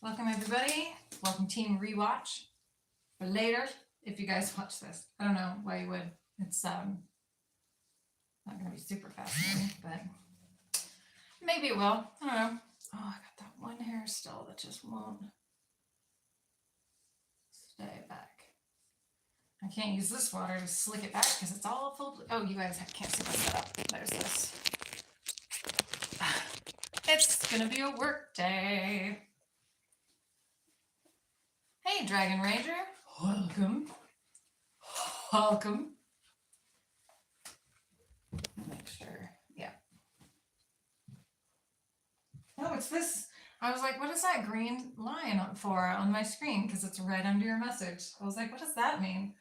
Welcome everybody. Welcome Team Rewatch for later if you guys watch this. I don't know why you would. It's not gonna be super fascinating, but maybe it will. I don't know. Oh, I got that one hair still that just won't stay back. I can't use this water to slick it back because it's all full. Oh, you guys can't see my setup. There's this. It's gonna be a work day. Hey, Dragon Ranger. Welcome. Welcome. Make sure. Yeah. Oh, it's this. I was like, what is that green line for on my screen? Because it's right under your message. I was like, what does that mean?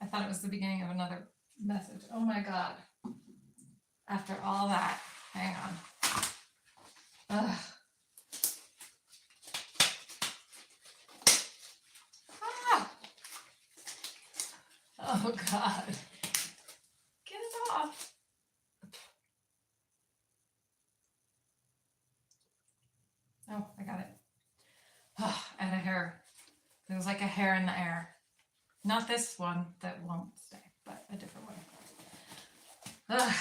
I thought it was the beginning of another message. Oh my God. After all that, hang on. Ugh. Ah! Oh God. Get it off. Oh, I got it. Oh, and a hair. There was like a hair in the air. Not this one that won't stay, but a different one. Ugh.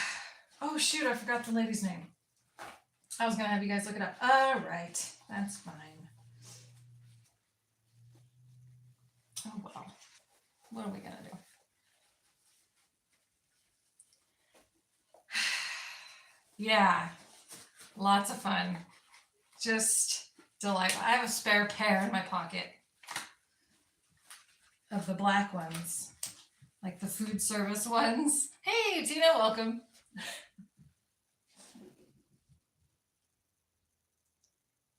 Oh shoot, I forgot the lady's name. I was gonna have you guys look it up. All right, that's fine. Oh well, what are we gonna do? Yeah, lots of fun. Just delightful. I have a spare pair in my pocket of the black ones, like the food service ones. Hey, Tina, welcome.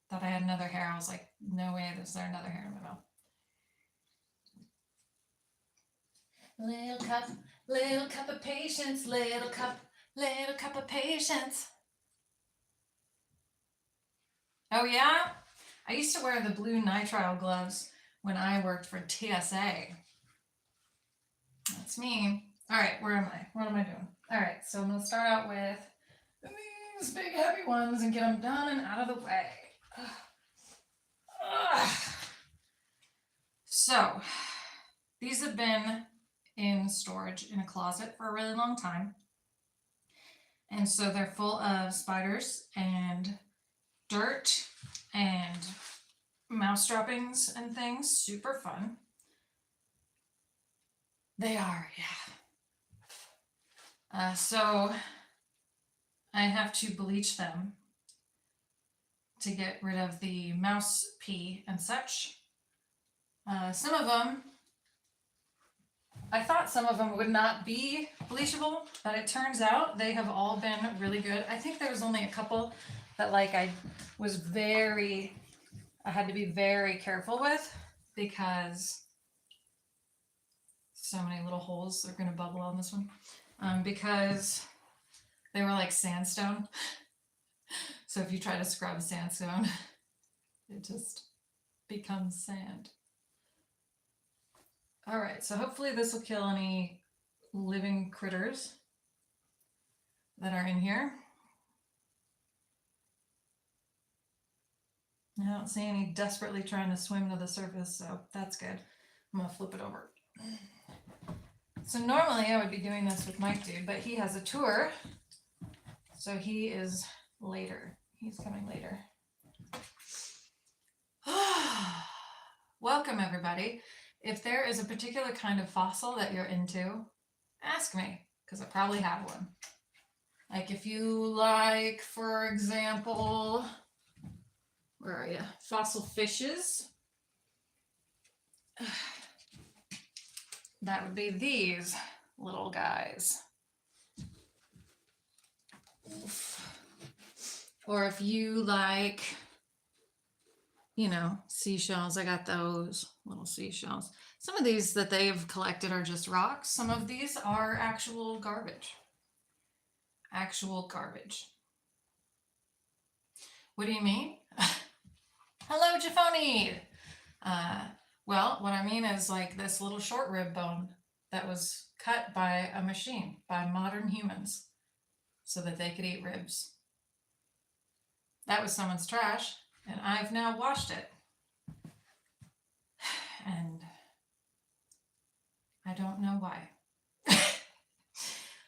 Thought I had another hair. I was like, no way, is there another hair in my mouth? Little cup of patience, little cup of patience. Oh yeah? I used to wear the blue nitrile gloves when I worked for TSA. That's me. All right, where am I? What am I doing? All right, so I'm gonna start out with these big heavy ones and get them done and out of the way. So these have been in storage in a closet for a really long time. And so they're full of spiders and dirt and mouse droppings and things. Super fun. They are, yeah. So I have to bleach them to get rid of the mouse pee and such. Some of them, I thought some of them would not be bleachable, but it turns out they have all been really good. I think there was only a couple that like I had to be very careful with because so many little holes are going to bubble on this one because they were like sandstone. So if you try to scrub sandstone, it just becomes sand. All right, so hopefully this will kill any living critters that are in here. I don't see any desperately trying to swim to the surface, so that's good. I'm gonna flip it over. So normally I would be doing this with Mike Dude, but he has a tour, so he is later. He's coming later. Welcome everybody. If there is a particular kind of fossil that you're into, ask me, because I probably have one. Like if you like, for example, where are you? Fossil fishes. That would be these little guys. Or if you like, you know, seashells, I got those little seashells. Some of these that they've collected are just rocks. Some of these are actual garbage. Actual garbage. What do you mean? Hello, Jafoni. Well, what I mean is like this little short rib bone that was cut by a machine, by modern humans, so that they could eat ribs. That was someone's trash. And I've now washed it. And I don't know why.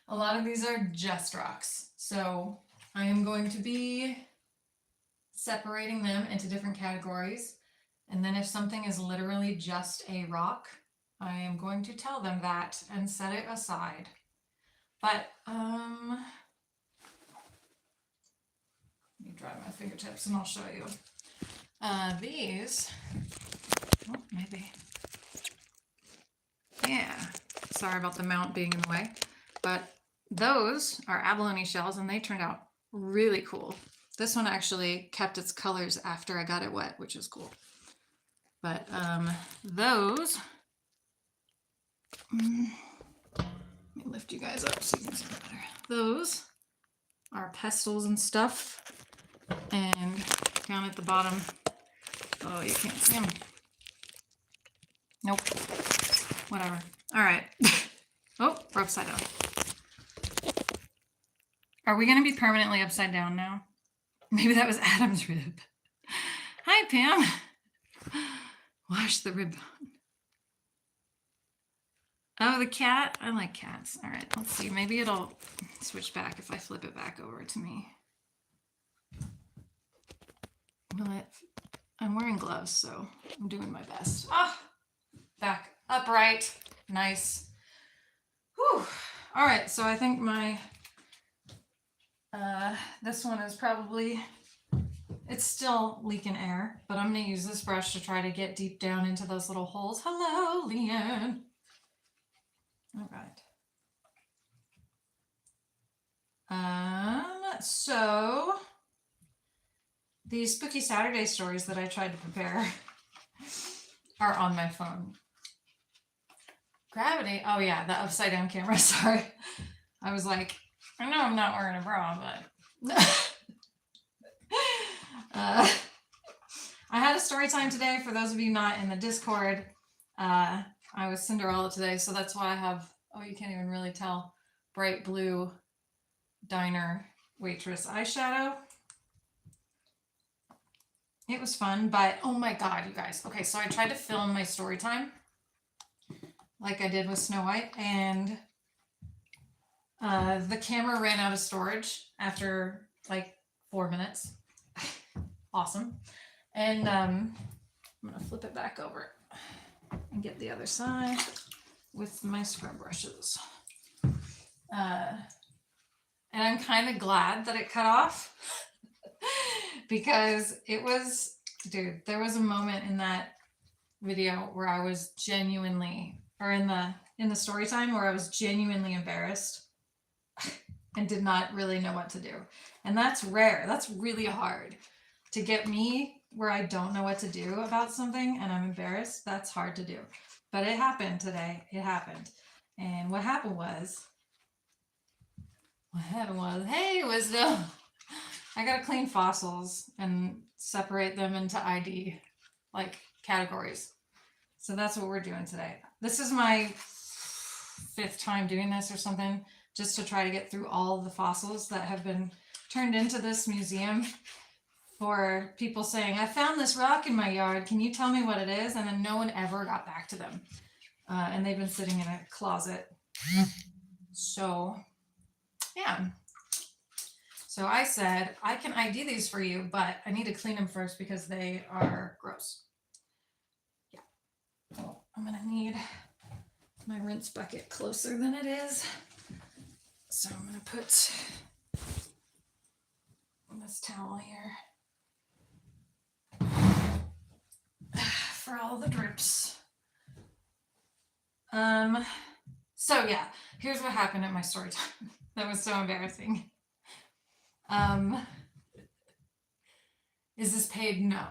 A lot of these are just rocks. So I am going to be separating them into different categories. And then if something is literally just a rock, I am going to tell them that and set it aside. But, let me dry my fingertips and I'll show you. These, oh, maybe. Yeah, sorry about the mount being in the way, but those are abalone shells and they turned out really cool. This one actually kept its colors after I got it wet, which is cool. But those, let me lift you guys up so you can see better. Those are pestles and stuff. And down at the bottom, oh, you can't see them. Nope. Whatever. All right. Oh, we're upside down. Are we going to be permanently upside down now? Maybe that was Adam's rib. Hi, Pam. Wash the rib. Oh, the cat? I like cats. All right, let's see. Maybe it'll switch back if I flip it back over to me. I'm wearing gloves, so I'm doing my best. Ah, back upright. Nice. Whew. All right, so I think my, this one is probably, it's still leaking air, but I'm going to use this brush to try to get deep down into those little holes. Hello, Leanne. All right. So these Spooky Saturday stories that I tried to prepare are on my phone. Gravity. Oh yeah, the upside down camera. Sorry. I was like, I know I'm not wearing a bra, but I had a story time today. For those of you not in the Discord, I was Cinderella today, so that's why I have, oh, you can't even really tell, bright blue diner waitress eyeshadow. It was fun, but oh my god, you guys. Okay, so I tried to film my story time like I did with Snow White, and the camera ran out of storage after like 4 minutes. Awesome. And I'm gonna flip it back over and get the other side with my scrub brushes. And I'm kind of glad that it cut off because it was, dude, there was a moment in that video where I was genuinely, or in the story time where I was genuinely embarrassed and did not really know what to do. And that's rare. That's really hard to get me where I don't know what to do about something and I'm embarrassed. That's hard to do. But it happened today. It happened. And what happened was, hey, Wisdom, I gotta clean fossils and separate them into ID, like categories. So that's what we're doing today. This is my 5th time doing this or something, just to try to get through all of the fossils that have been turned into this museum for people saying, I found this rock in my yard. Can you tell me what it is? And then no one ever got back to them. And they've been sitting in a closet. So, yeah. So I said, I can ID these for you, but I need to clean them first because they are gross. Yeah. Oh, I'm going to need my rinse bucket closer than it is. So I'm going to put this towel here for all the drips. So yeah, here's what happened at my story time. That was so embarrassing. Is this paid? No.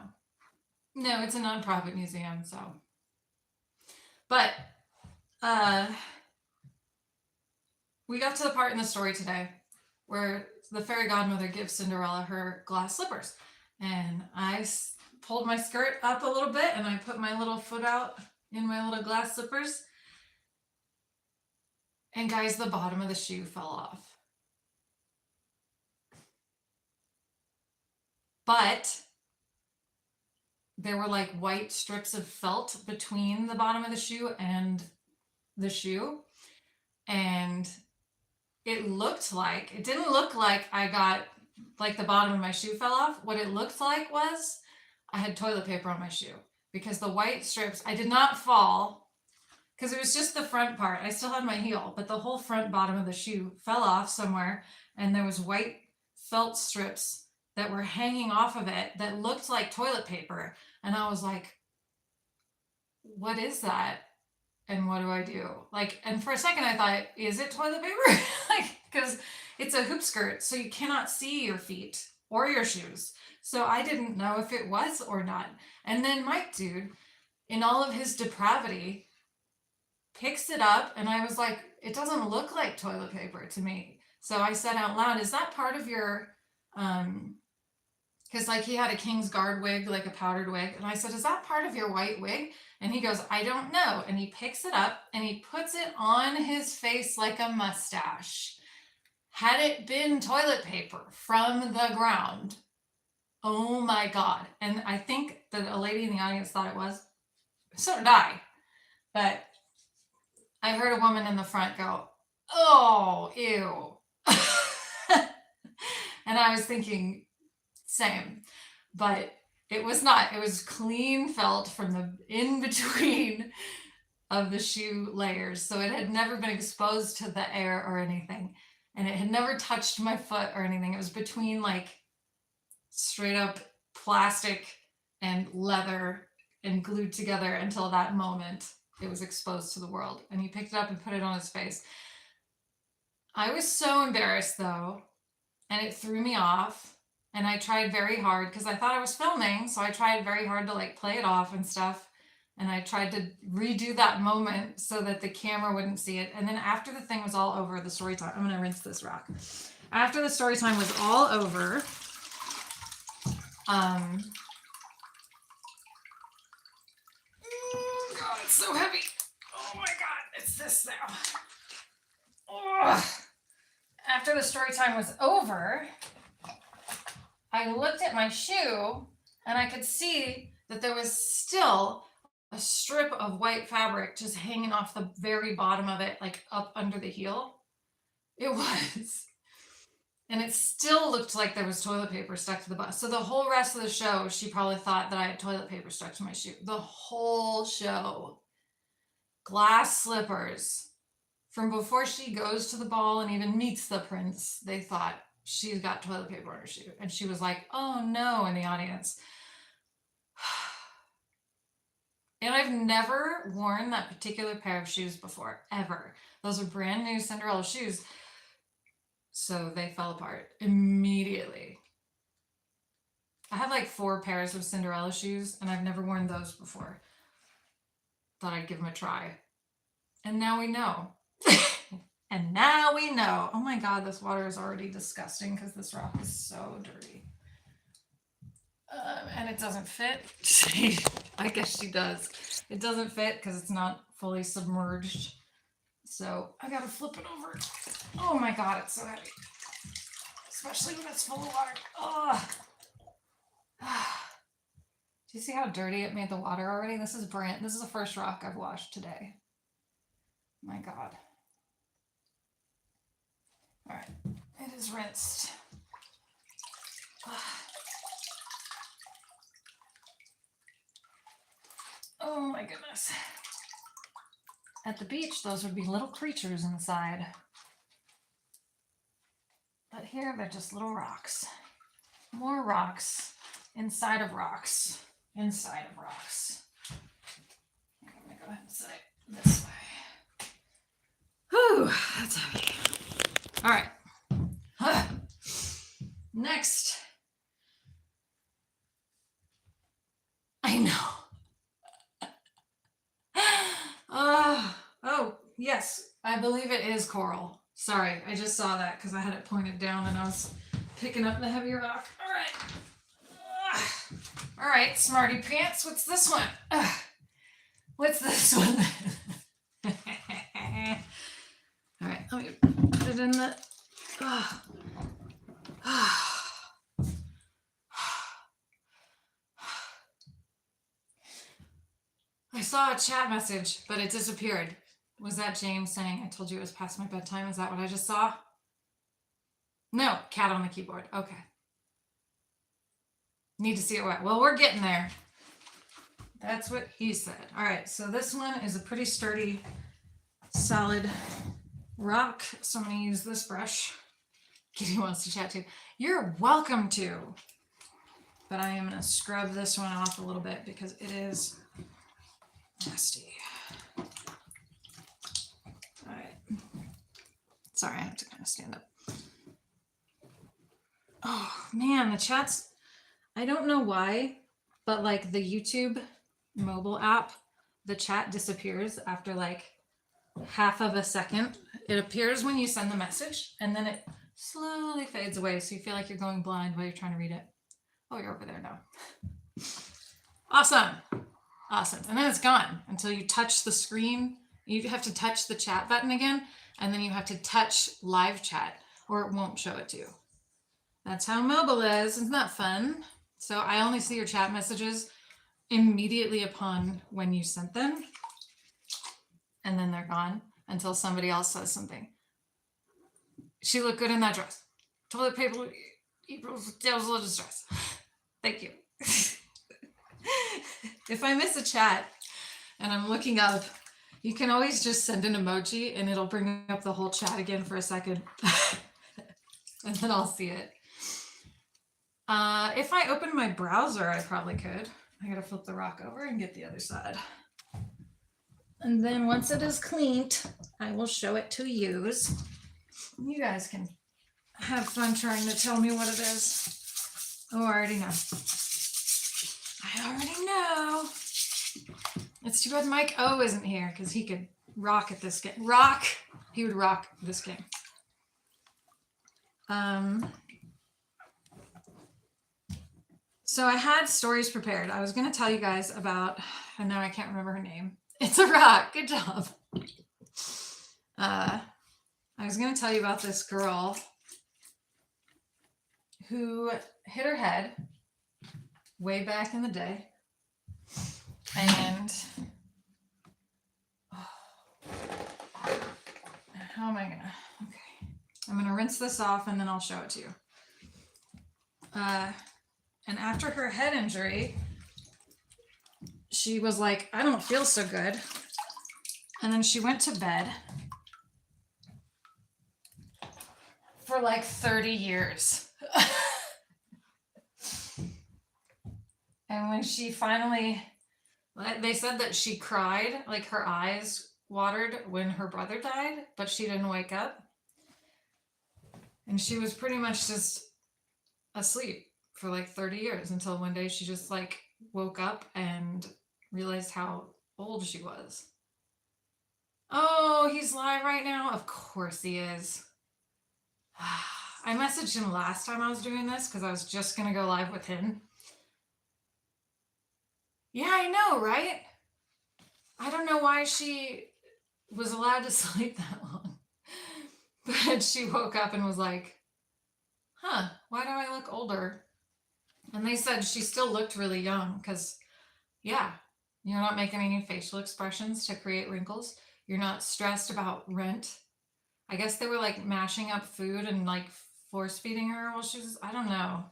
No, it's a nonprofit museum, so. But we got to the part in the story today where the fairy godmother gives Cinderella her glass slippers. And I pulled my skirt up a little bit and I put my little foot out in my little glass slippers. And guys, the bottom of the shoe fell off. But there were like white strips of felt between the bottom of the shoe and the shoe. And it didn't look like I got, like the bottom of my shoe fell off. What it looked like was I had toilet paper on my shoe, because the white strips, I did not fall because it was just the front part. I still had my heel, but the whole front bottom of the shoe fell off somewhere, and there was white felt strips that were hanging off of it that looked like toilet paper. And I was like, what is that? And what do I do? Like, and for a second I thought, is it toilet paper? Like, because it's a hoop skirt, so you cannot see your feet or your shoes. So I didn't know if it was or not. And then Mike, dude, in all of his depravity, picks it up, and I was like, it doesn't look like toilet paper to me. So I said out loud, is that part of your, because like he had a King's Guard wig, like a powdered wig. And I said, is that part of your white wig? And he goes, I don't know. And he picks it up and he puts it on his face like a mustache. Had it been toilet paper from the ground, oh my God. And I think that a lady in the audience thought it was. So did I. But I heard a woman in the front go, oh, ew. And I was thinking, same. But it was not. It was clean felt from the in between of the shoe layers. So it had never been exposed to the air or anything. And it had never touched my foot or anything. It was between like straight up plastic and leather and glued together until that moment it was exposed to the world. And he picked it up and put it on his face. I was so embarrassed though, and it threw me off. And I tried very hard because I thought I was filming. So I tried very hard to like play it off and stuff. And I tried to redo that moment so that the camera wouldn't see it. And then after the thing was all over, the story time, I'm going to rinse this rock. After the story time was all over, God, it's so heavy. Oh my God, it's this now. Ugh. After the story time was over, I looked at my shoe and I could see that there was still a strip of white fabric just hanging off the very bottom of it, like up under the heel. It was. And it still looked like there was toilet paper stuck to the bottom. So the whole rest of the show, she probably thought that I had toilet paper stuck to my shoe. The whole show. Glass slippers. From before she goes to the ball and even meets the prince, they thought she's got toilet paper on her shoe. And she was like, oh no, in the audience. And I've never worn that particular pair of shoes before, ever. Those are brand new Cinderella shoes. So they fell apart immediately. I have like 4 pairs of Cinderella shoes, and I've never worn those before. Thought I'd give them a try. And now we know. And now we know. Oh my God, this water is already disgusting because this rock is so dirty. And it doesn't fit. I guess she does. It doesn't fit because it's not fully submerged. So I gotta flip it over. Oh my God, it's so heavy. Especially when it's full of water. Oh. Do you see how dirty it made the water already? This is the first rock I've washed today. My God. All right, it is rinsed. Oh my goodness. At the beach, those would be little creatures inside. But here, they're just little rocks. More rocks inside of rocks. Inside of rocks. I'm gonna go ahead and set it this way. Whew, that's heavy. All right. Next. I know. Oh, yes. I believe it is coral. Sorry, I just saw that because I had it pointed down and I was picking up the heavy rock. All right. All right, smarty pants. What's this one? What's this one? All right, let me put it in the... I saw a chat message, but it disappeared. Was that James saying, I told you it was past my bedtime? Is that what I just saw? No, cat on the keyboard. Okay. Need to see it wet. Well, we're getting there. That's what he said. All right, so this one is a pretty sturdy, solid rock. So I'm going to use this brush. Kitty wants to chat too. You're welcome to. But I am going to scrub this one off a little bit because it is nasty. All right. Sorry, I have to kind of stand up. Oh, man, the chat's... I don't know why, but like the YouTube mobile app, the chat disappears after like half of a second. It appears when you send the message, and then it slowly fades away, so you feel like you're going blind while you're trying to read it. Oh, you're over there now. Awesome. Awesome. And then it's gone until you touch the screen. You have to touch the chat button again, and then you have to touch live chat, or it won't show it to you. That's how mobile is. Isn't that fun? So I only see your chat messages immediately upon when you sent them, and then they're gone until somebody else says something. She looked good in that dress. Toilet paper equals damsel in distress. Thank you. If I miss a chat and I'm looking up, you can always just send an emoji and it'll bring up the whole chat again for a second. And then I'll see it. If I open my browser, I probably could. I gotta flip the rock over and get the other side. And then once it is cleaned, I will show it to yous. You guys can have fun trying to tell me what it is. Oh, I already know. I already know. It's too bad Mike O isn't here because he could rock at this game. Rock! He would rock this game. So I had stories prepared. I was going to tell you guys about, and now I can't remember her name. It's a rock. Good job. I was going to tell you about this girl who hit her head way back in the day. And how am I going to, okay. I'm going to rinse this off and then I'll show it to you. And after her head injury, she was like, I don't feel so good. And then she went to bed for like 30 years. And when she finally, they said that she cried, like her eyes watered when her brother died, but she didn't wake up. And she was pretty much just asleep for like 30 years until one day she just like woke up and realized how old she was. Oh, he's live right now? Of course he is. I messaged him last time I was doing this because I was just going to go live with him. Yeah, I know, right? I don't know why she was allowed to sleep that long. But she woke up and was like, huh, why do I look older? And they said she still looked really young because, yeah, you're not making any facial expressions to create wrinkles. You're not stressed about rent. I guess they were like mashing up food and like force feeding her while she was, I don't know.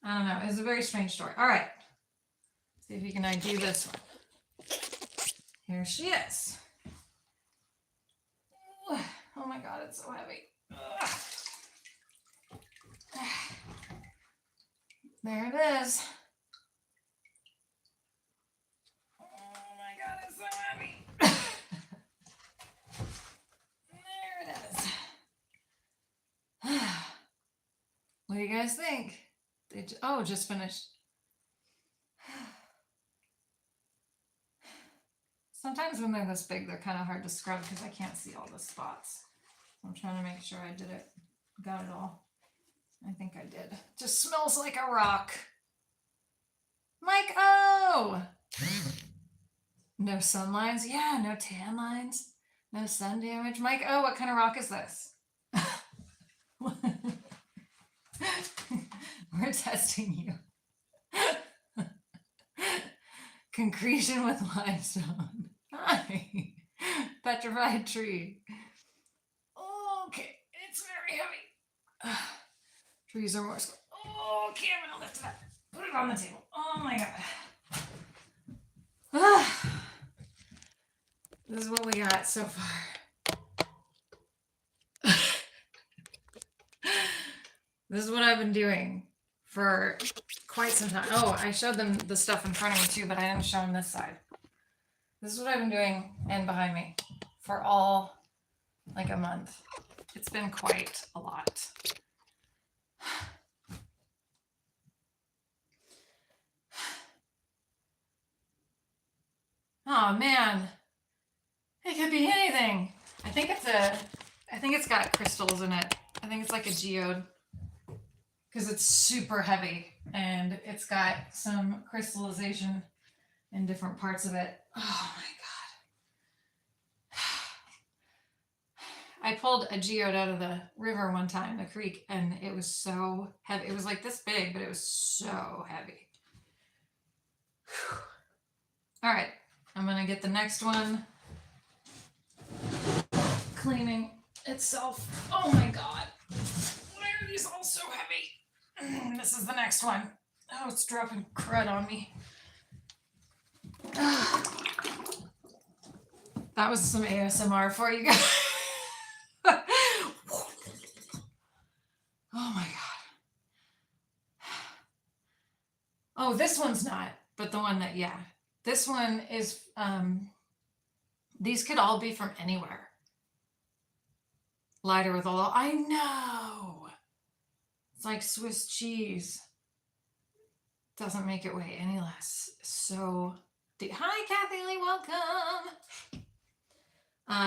It was a very strange story. All right. See if you can ID this one. Here she is. Oh my God, it's so heavy. There it is. Oh my God, it's so heavy. There it is. What do you guys think? Just finished. Sometimes when they're this big, they're kind of hard to scrub because I can't see all the spots. I'm trying to make sure I did it. Got it all. I think I did. Just smells like a rock. Mike O! No sun lines? Yeah, no tan lines. No sun damage. Mike O, what kind of rock is this? We're testing you. Concretion with limestone. Hi. Petrified tree. Okay, it's very heavy. Trees are more. Okay, I'm gonna lift it up. Put it on the table. Oh my god. This is what we got so far. This is what I've been doing for quite some time. Oh, I showed them the stuff in front of me too, but I didn't show them this side. This is what I've been doing and behind me for all like a month. It's been quite a lot. Oh man, it could be anything. I think it's got crystals in it. I think it's like a geode because it's super heavy and it's got some crystallization in different parts of it. Oh my God. I pulled a geode out of the river one time, the creek, and it was so heavy. It was like this big, but it was so heavy. Whew. All right, I'm gonna get the next one cleaning itself. Oh my God. Why are these all so heavy? This is the next one. Oh, it's dropping crud on me. That was some ASMR for you guys. Oh my God. Oh, this one's not, but the one that, yeah. This one is, these could all be from anywhere. Lighter with all, I know. It's like Swiss cheese. Doesn't make it weigh any less. So, hi Kathy Lee, welcome.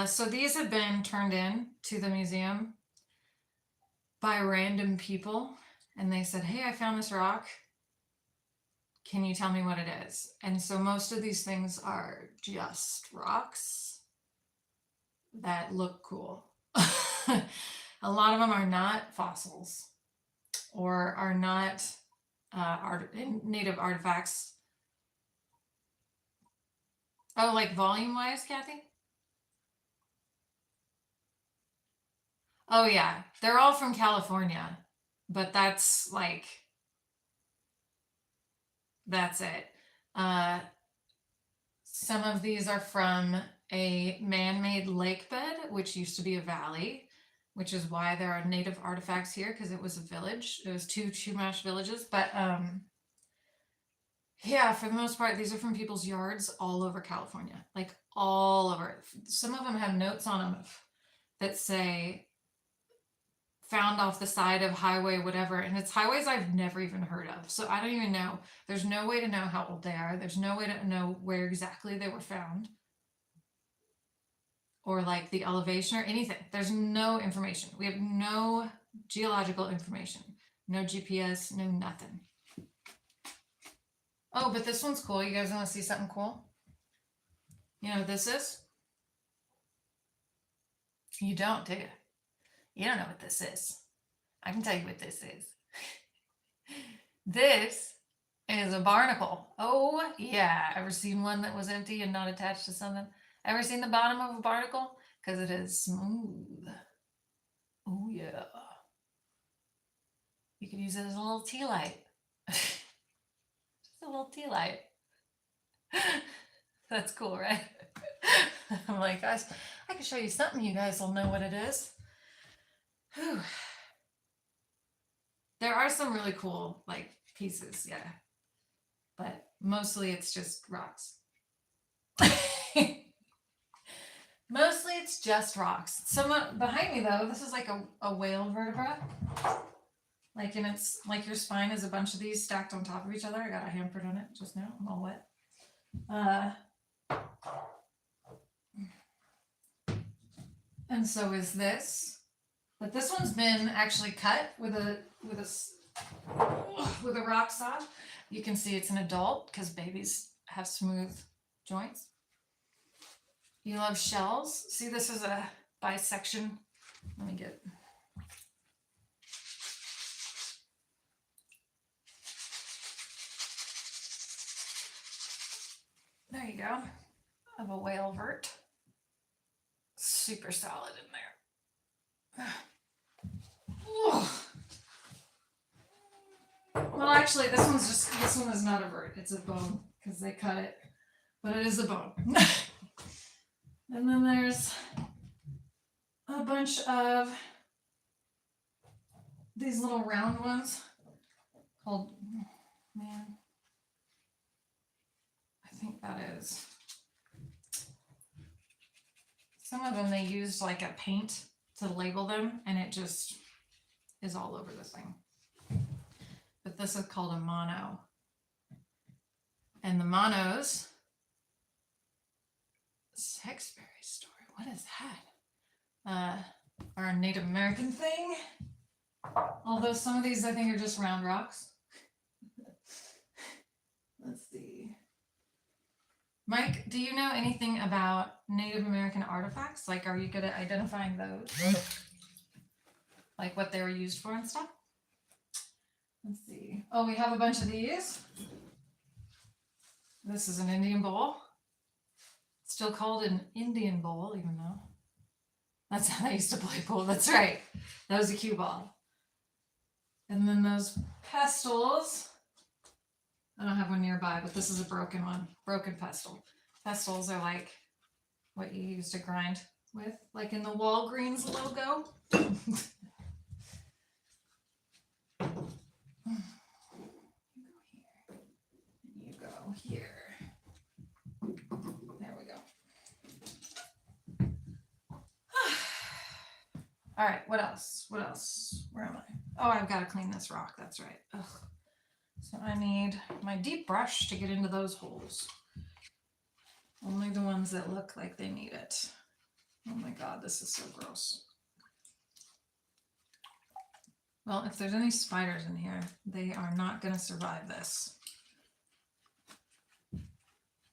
So these have been turned in to the museum by random people. And they said, hey, I found this rock. Can you tell me what it is? And so most of these things are just rocks that look cool. A lot of them are not fossils or are not native artifacts. Oh, like volume wise, Kathy? Oh yeah, they're all from California, but that's like, that's it. Some of these are from a man-made lake bed, which used to be a valley, which is why there are native artifacts here, because it was a village. It was two Chumash villages. But yeah, for the most part, these are from people's yards all over California, like all over. Some of them have notes on them that say found off the side of highway, whatever. And it's highways I've never even heard of. So I don't even know. There's no way to know how old they are. There's no way to know where exactly they were found. Or like the elevation or anything. There's no information. We have no geological information. No GPS, no nothing. Oh, but this one's cool. You guys want to see something cool? You know what this is? You don't, do you? You don't know what this is. I can tell you what this is. This is a barnacle. Oh, yeah. Ever seen one that was empty and not attached to something? Ever seen the bottom of a barnacle? Because it is smooth. Oh, yeah. You could use it as a little tea light. Just a little tea light. That's cool, right? I'm like, guys, I can show you something. You guys will know what it is. Whew. There are some really cool, like, pieces, yeah. But mostly it's just rocks. Mostly it's just rocks. Somewhat behind me though, this is like a whale vertebra. Like, and it's like your spine is a bunch of these stacked on top of each other. I got a handprint on it just now. I'm all wet. And so is this. But this one's been actually cut with a rock saw. You can see it's an adult because babies have smooth joints. You love shells? See, this is a bisection. Let me get. There you go. Of a whale vert. Super solid in there. Well, actually, this one is not a vert. It's a bone because they cut it, but it is a bone. And then there's a bunch of these little round ones called, man, I think that is. Some of them they used like a paint to label them, and it just is all over the thing. But this is called a mono. And the monos, Sexberry story, what is that? Are a Native American thing. Although some of these I think are just round rocks. Let's see. Mike, do you know anything about Native American artifacts? Like, are you good at identifying those? Like what they were used for and stuff? Let's see. Oh, we have a bunch of these. This is an Indian bowl. Still called an Indian bowl, even though that's how I used to play pool. That's right. That was a cue ball. And then those pestles. I don't have one nearby, but this is a broken one. Broken pestle. Pestles are like what you use to grind with, like in the Walgreens logo. You go here. There we go. All right, what else? What else? Where am I? Oh, I've got to clean this rock. That's right. Ugh. So I need my deep brush to get into those holes. Only the ones that look like they need it. Oh my God, this is so gross. Well, if there's any spiders in here, they are not going to survive this.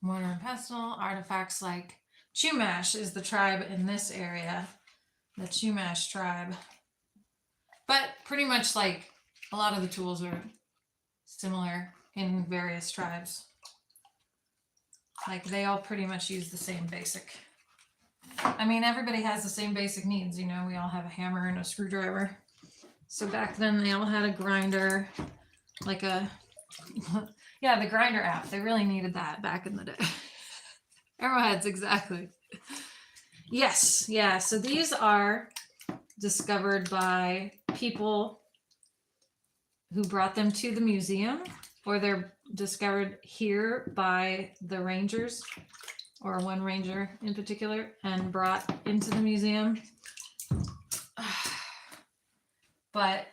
Mortar and pestle, artifacts like Chumash is the tribe in this area. The Chumash tribe. But pretty much like a lot of the tools are similar in various tribes. Like they all pretty much use the same basic. I mean, everybody has the same basic needs, you know, we all have a hammer and a screwdriver. So back then they all had a grinder, like a, yeah, the grinder app. They really needed that back in the day. Arrowheads, exactly. Yes, yeah. So these are discovered by people who brought them to the museum, or they're discovered here by the rangers, or one ranger in particular, and brought into the museum. But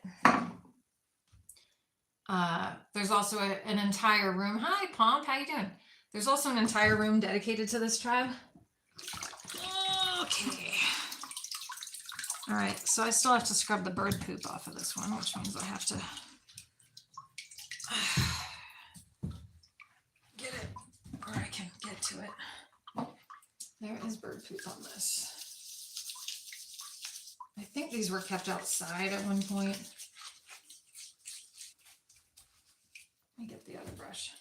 there's also an entire room. Hi, Pomp, how you doing? There's also an entire room dedicated to this tribe. Okay. All right, so I still have to scrub the bird poop off of this one, which means I have to get it where I can get to it. There is bird poop on this. I think these were kept outside at one point. Let me get the other brush.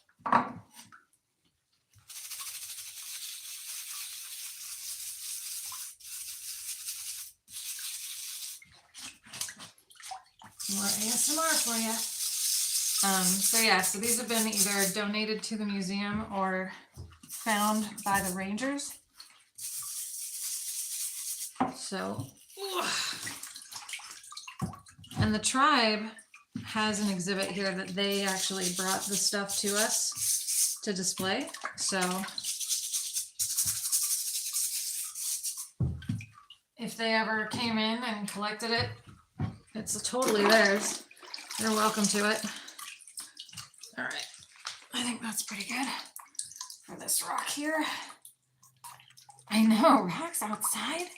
More ASMR for you. So yeah, so these have been either donated to the museum or found by the rangers. So, and the tribe has an exhibit here that they actually brought the stuff to us to display. So if they ever came in and collected it, it's totally theirs. They're welcome to it. All right, I think that's pretty good for this rock here. I know, rocks outside.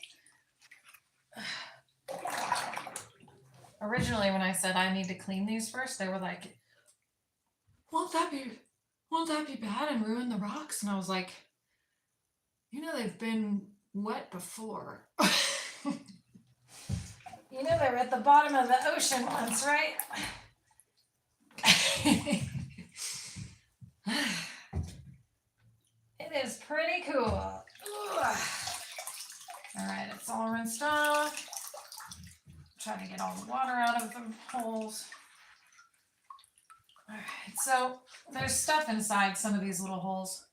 Originally, when I said I need to clean these first, they were like, won't that be bad and ruin the rocks? And I was like, you know, they've been wet before. You know, they were at the bottom of the ocean once, right? It is pretty cool. Ugh. All right, it's all rinsed off. Try to get all the water out of the holes. All right, so there's stuff inside some of these little holes.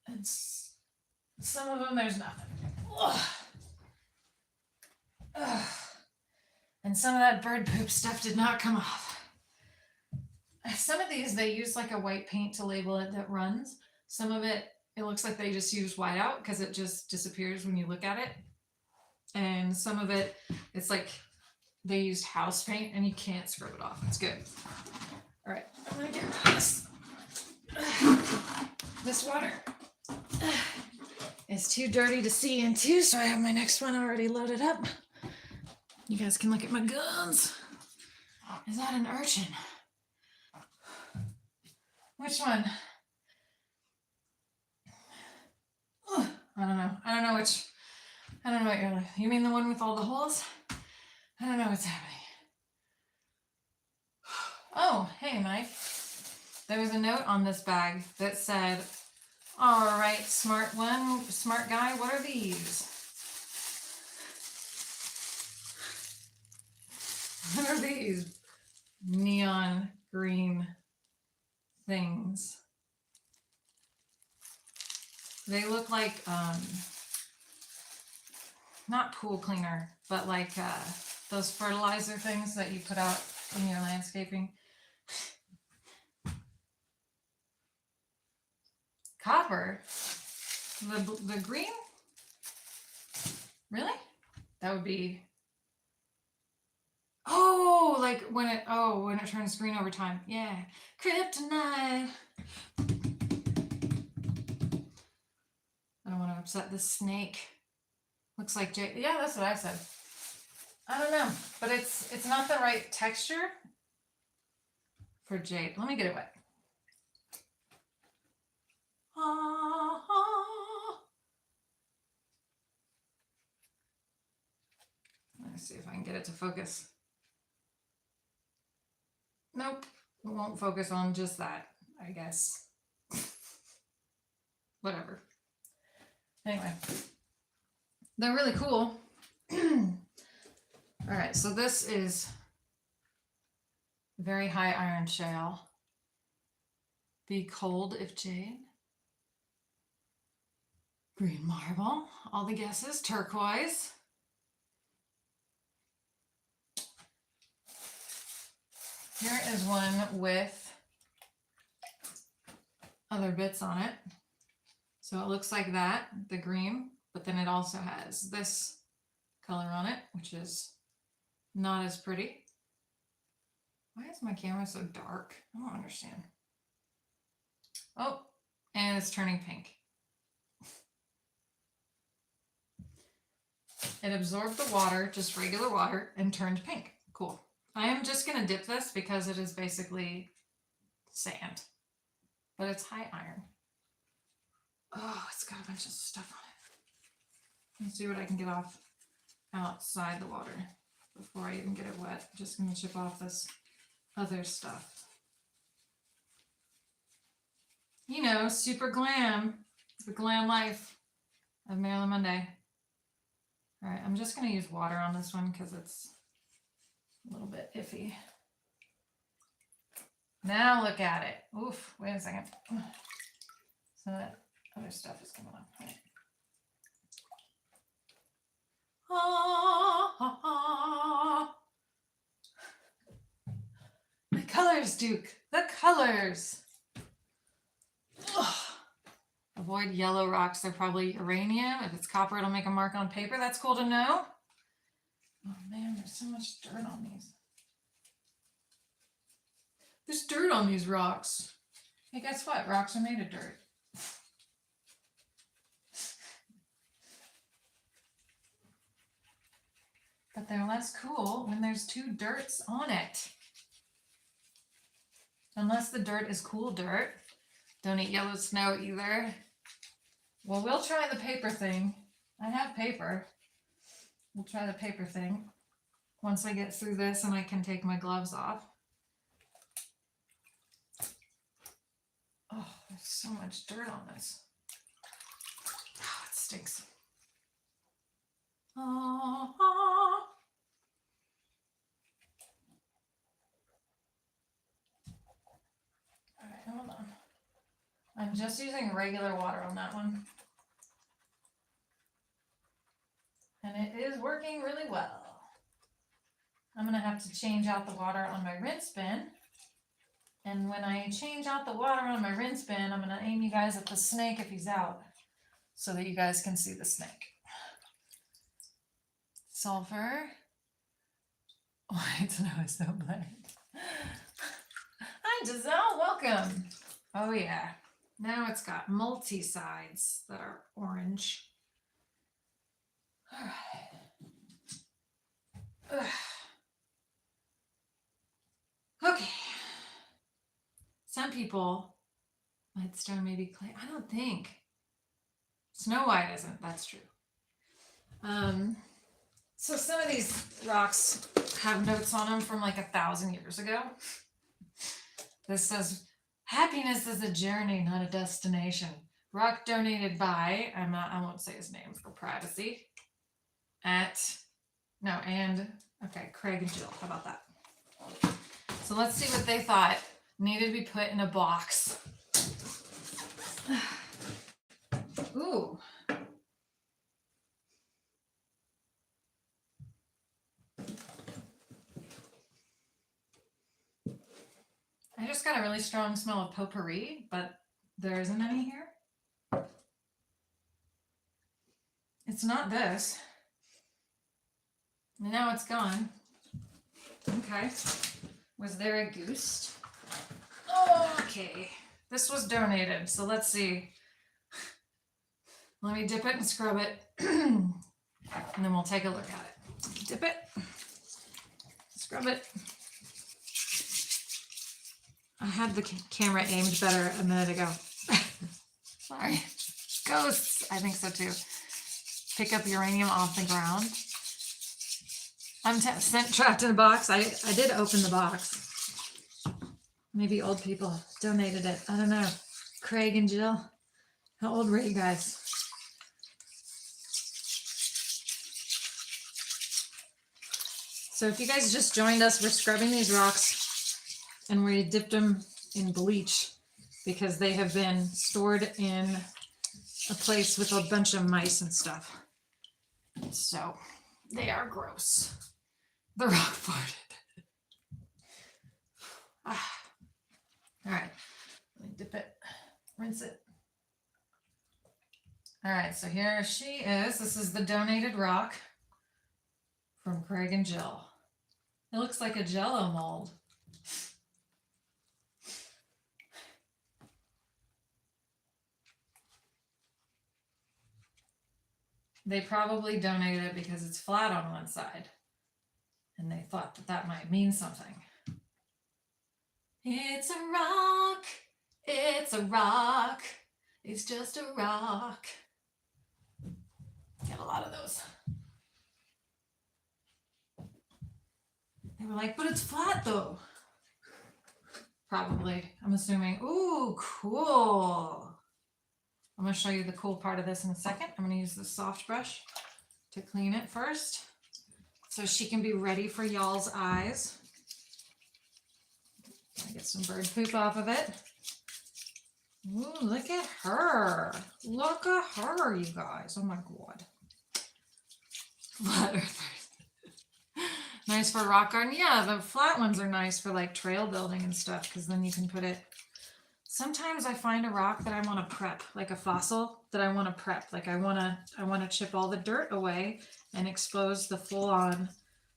And some of them there's nothing. Ugh. Ugh. And some of that bird poop stuff did not come off. Some of these, they use like a white paint to label it that runs. Some of it, it looks like they just use whiteout because it just disappears when you look at it. And some of it, it's like they used house paint and you can't scrub it off. It's good. All right, I'm gonna get this water. It's too dirty to see into, so I have my next one already loaded up. You guys can look at my guns. Is that an urchin? Which one? Ugh, I don't know. I don't know which. I don't know what you're. You mean the one with all the holes? I don't know what's happening. Oh, hey, Mike. There was a note on this bag that said, "All right, smart guy, what are these?" What are these neon green things? They look like not pool cleaner, but like those fertilizer things that you put out in your landscaping. Copper? The green? Really? That would be, oh, like when it turns green over time. Yeah. Kryptonite. I don't want to upset this snake. Looks like jade. Yeah, that's what I said. I don't know, but it's not the right texture for jade. Let me get it wet. Let's see if I can get it to focus. Nope, it won't focus on just that, I guess. Whatever. Anyway, they're really cool. All right, so this is very high iron shale. Be cold if jade. Green marble, all the guesses. Turquoise. Here is one with other bits on it. So it looks like that, the green, but then it also has this color on it, which is not as pretty. Why is my camera so dark? I don't understand. Oh, and it's turning pink. It absorbed the water, just regular water, and turned pink. Cool. I am just going to dip this because it is basically sand, but it's high iron. Oh, it's got a bunch of stuff on it. Let's see what I can get off outside the water before I even get it wet. Just going to chip off this other stuff. You know, super glam. The glam life of Marilyn Monday. All right, I'm just going to use water on this one because it's a little bit iffy. Now look at it. Oof, wait a second. So that other stuff is coming up. Right. The colors, Duke. The colors. Ugh. Avoid yellow rocks. They're probably uranium. If it's copper, it'll make a mark on paper. That's cool to know. Oh man, there's so much dirt on these. There's dirt on these rocks. Hey, guess what? Rocks are made of dirt. But they're less cool when there's two dirts on it. Unless the dirt is cool dirt. Don't eat yellow snow either. Well, we'll try the paper thing. I have paper. We'll try the paper thing once I get through this and I can take my gloves off. Oh, there's so much dirt on this. Oh, it stinks. Oh, oh. All right, hold on. I'm just using regular water on that one. And it is working really well. I'm gonna have to change out the water on my rinse bin. And when I change out the water on my rinse bin, I'm gonna aim you guys at the snake if he's out, so that you guys can see the snake. Sulfur. White snow is so black. Hi Giselle, welcome. Oh yeah, now it's got multi-sides that are orange. All right. Ugh. Okay. Some people might stone maybe clay. I don't think. Snow White isn't, that's true. So some of these rocks have notes on them from like 1,000 years ago. This says, happiness is a journey, not a destination. Rock donated by, I won't say his name for privacy. Okay, Craig and Jill, how about that? So let's see what they thought needed to be put in a box. Ooh. I just got a really strong smell of potpourri, but there isn't any here. It's not this. Now it's gone. Okay. Was there a goose? Okay. This was donated, so let's see. Let me dip it and scrub it, and then we'll take a look at it. Dip it, scrub it. I had the camera aimed better a minute ago. Sorry. Ghosts, I think so too. Pick up uranium off the ground. I'm trapped in a box. I did open the box. Maybe old people donated it. I don't know. Craig and Jill, how old were you guys? So if you guys just joined us, we're scrubbing these rocks and we dipped them in bleach because they have been stored in a place with a bunch of mice and stuff. So they are gross. The rock farted. All right, let me dip it, rinse it. All right, so here she is. This is the donated rock from Craig and Jill. It looks like a Jell-O mold. They probably donated it because it's flat on one side. And they thought that that might mean something. It's a rock. It's a rock. It's just a rock. Get a lot of those. They were like, but it's flat though. Probably, I'm assuming. Ooh, cool. I'm going to show you the cool part of this in a second. I'm going to use the soft brush to clean it first so she can be ready for y'all's eyes. Get some bird poop off of it. Ooh, look at her. Look at her, you guys. Oh my God. Flat earthers. Nice for rock garden. Yeah, the flat ones are nice for like trail building and stuff because then you can put it. Sometimes I find a rock that I want to prep, like a fossil that I want to prep. Like I want to chip all the dirt away and expose the full on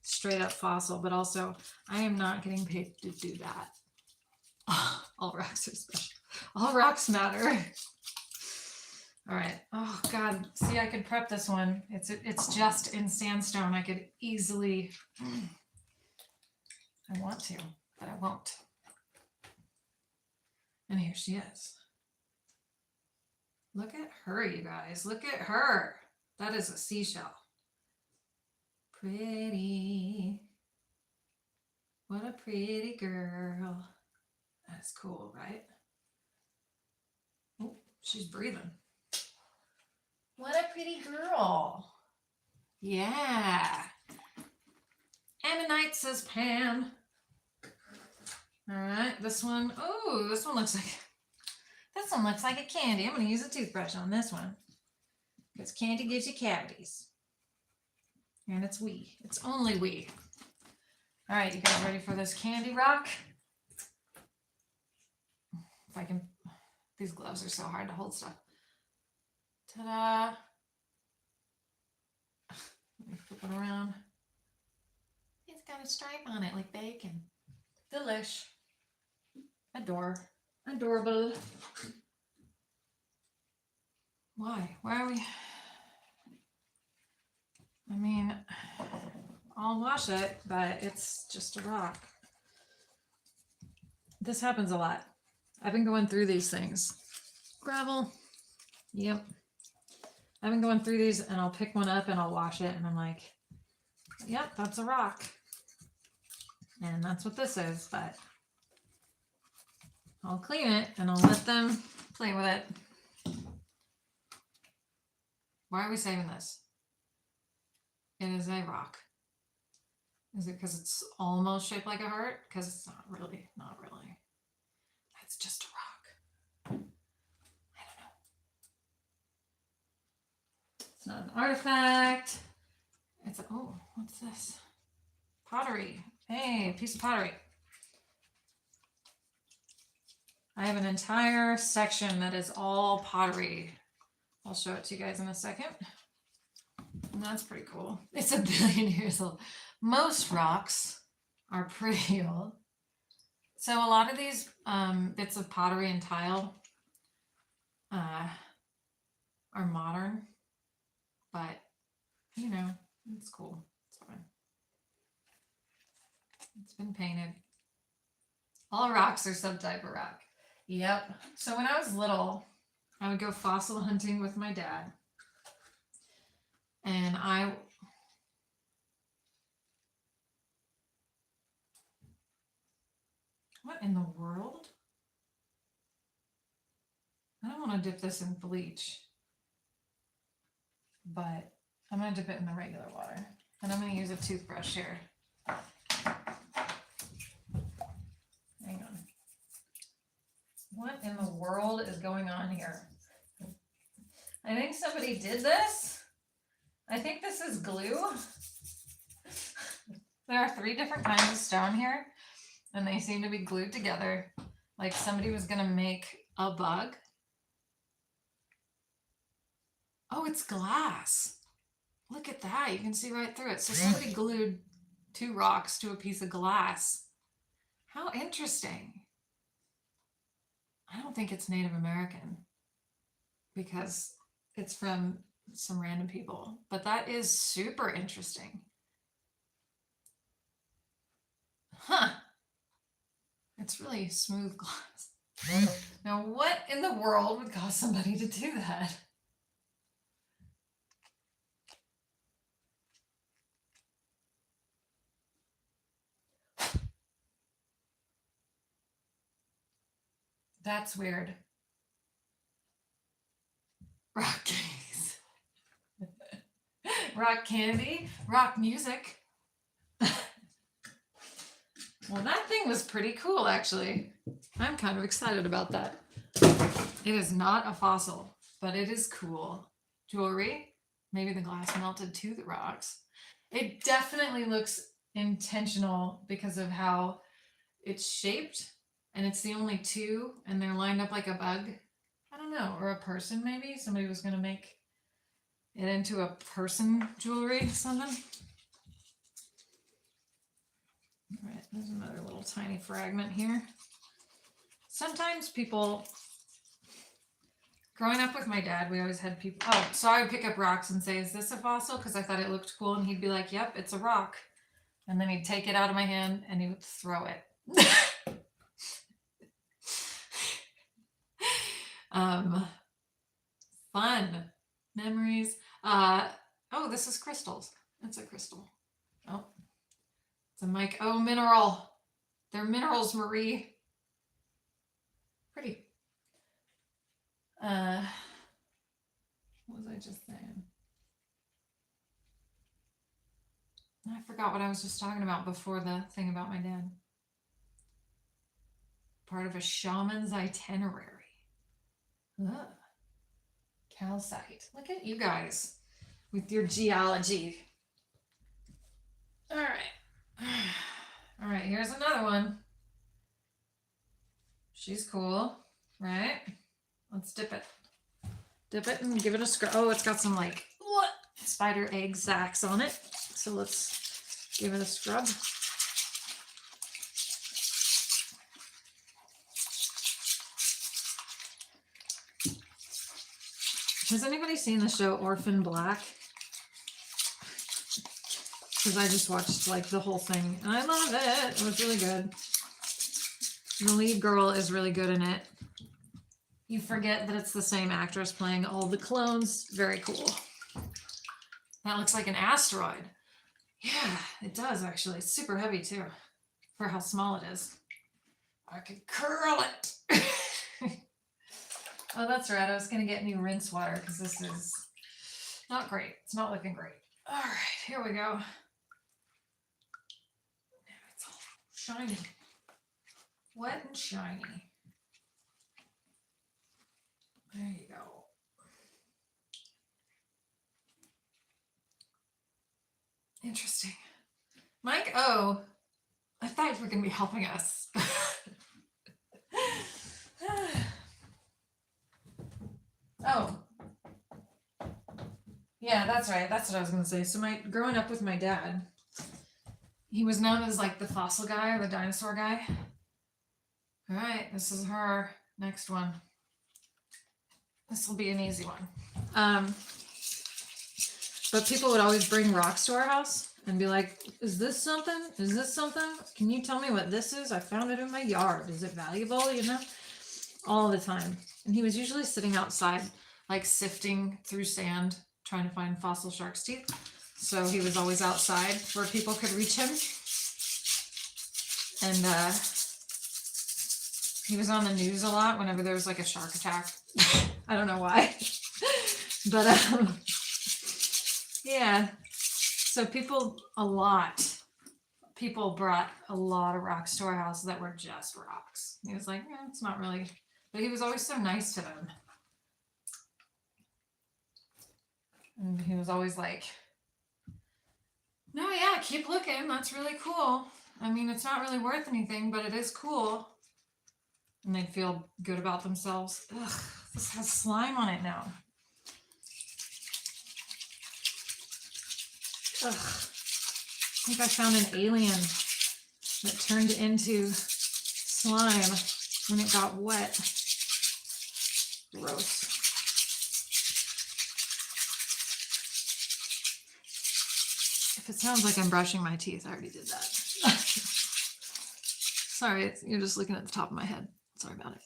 straight up fossil. But also I am not getting paid to do that. All rocks are special. All rocks matter. All right. Oh God. See, I could prep this one. It's just in sandstone. I could easily. I want to, but I won't. And here she is. Look at her, you guys. Look at her. That is a seashell. Pretty. What a pretty girl. That's cool, right? She's breathing. What a pretty girl. Yeah. Ammonite, says Pam. All right, this one. Oh, this one looks like a candy. I'm going to use a toothbrush on this one because candy gives you cavities. And it's wee. It's only wee. All right, you guys ready for this candy rock? If I can, these gloves are so hard to hold stuff. Ta-da. Let me flip it around. It's got a stripe on it like bacon. Delish. Adorable. Why? Why are we? I mean, I'll wash it, but it's just a rock. This happens a lot. I've been going through these things. Gravel. Yep. I've been going through these and I'll pick one up and I'll wash it and I'm like, yep, that's a rock. And that's what this is, but I'll clean it and I'll let them play with it. Why are we saving this? It is a rock. Is it because it's almost shaped like a heart? Because it's not really. It's just a rock. I don't know. It's not an artifact. It's oh, what's this? Pottery. Hey, a piece of pottery. I have an entire section that is all pottery. I'll show it to you guys in a second. And that's pretty cool. It's 1 billion years old. Most rocks are pretty old. So a lot of these bits of pottery and tile are modern, but you know, it's cool. It's fine. It's been painted. All rocks are some type of rock. Yep. So when I was little, I would go fossil hunting with my dad. And what in the world? I don't want to dip this in bleach, but I'm going to dip it in the regular water. And I'm going to use a toothbrush here. Hang on. What in the world is going on here? I think somebody did this. I think this is glue. There are 3 different kinds of stone here, and they seem to be glued together. Like somebody was going to make a bug. Oh, it's glass. Look at that. You can see right through it. So somebody glued 2 rocks to a piece of glass. How interesting. I don't think it's Native American because it's from some random people, but that is super interesting. Huh. It's really smooth glass. Now, what in the world would cause somebody to do that? That's weird. Rock cakes. Rock candy. Rock music. Well, that thing was pretty cool, actually. I'm kind of excited about that. It is not a fossil, but it is cool. Jewelry. Maybe the glass melted to the rocks. It definitely looks intentional because of how it's shaped. And it's the only 2, and they're lined up like a bug. I don't know, or a person maybe. Somebody was going to make it into a person jewelry, something. All right, there's another little tiny fragment here. Sometimes people, growing up with my dad, we always had people, so I would pick up rocks and say, is this a fossil? Because I thought it looked cool. And he'd be like, yep, it's a rock. And then he'd take it out of my hand and he would throw it. Fun memories. Oh, this is crystals. It's a crystal. Oh, it's a mic. Oh, mineral. They're minerals, Marie. Pretty. What was I just saying? I forgot what I was just talking about before the thing about my dad. Part of a shaman's itinerary. Ugh. Calcite. Look at you guys with your geology. All right. All right, here's another one. She's cool, right? Let's dip it. Dip it and give it a scrub. Oh, it's got some like spider egg sacs on it. So let's give it a scrub. Has anybody seen the show Orphan Black? Because I just watched like the whole thing and I love it. It was really good. The lead girl is really good in it. You forget that it's the same actress playing all the clones. Very cool. That looks like an asteroid. Yeah, it does actually. It's super heavy too for how small it is. I could curl it. Oh, that's right. I was going to get new rinse water because this is not great. It's not looking great. All right, here we go. Now it's all shiny. Wet and shiny. There you go. Interesting. Mike O, I thought you were going to be helping us. Oh. Yeah, that's right. That's what I was going to say. So growing up with my dad, he was known as like the fossil guy or the dinosaur guy. All right, this is her next one. This will be an easy one. But people would always bring rocks to our house and be like, is this something? Is this something? Can you tell me what this is? I found it in my yard. Is it valuable? You know, all the time. And he was usually sitting outside, like sifting through sand, trying to find fossil shark's teeth. So he was always outside where people could reach him. And he was on the news a lot whenever there was like a shark attack. I don't know why. But yeah. So people brought a lot of rocks to our house that were just rocks. He was like, yeah, it's not really, but he was always so nice to them. And he was always like, no, yeah, keep looking. That's really cool. I mean, it's not really worth anything, but it is cool. And they'd feel good about themselves. Ugh, this has slime on it now. Ugh. I think I found an alien that turned into slime when it got wet. Gross. If it sounds like I'm brushing my teeth, I already did that. Sorry, you're just looking at the top of my head. Sorry about it.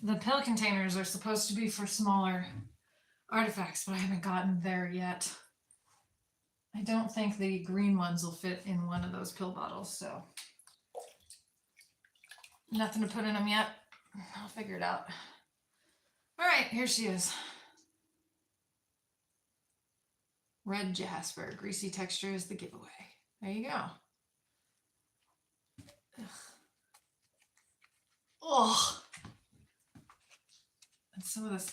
The pill containers are supposed to be for smaller artifacts, but I haven't gotten there yet. I don't think the green ones will fit in one of those pill bottles, so nothing to put in them yet. I'll figure it out. All right, here she is. Red jasper, greasy texture is the giveaway. There you go. Ugh. Oh. And some of this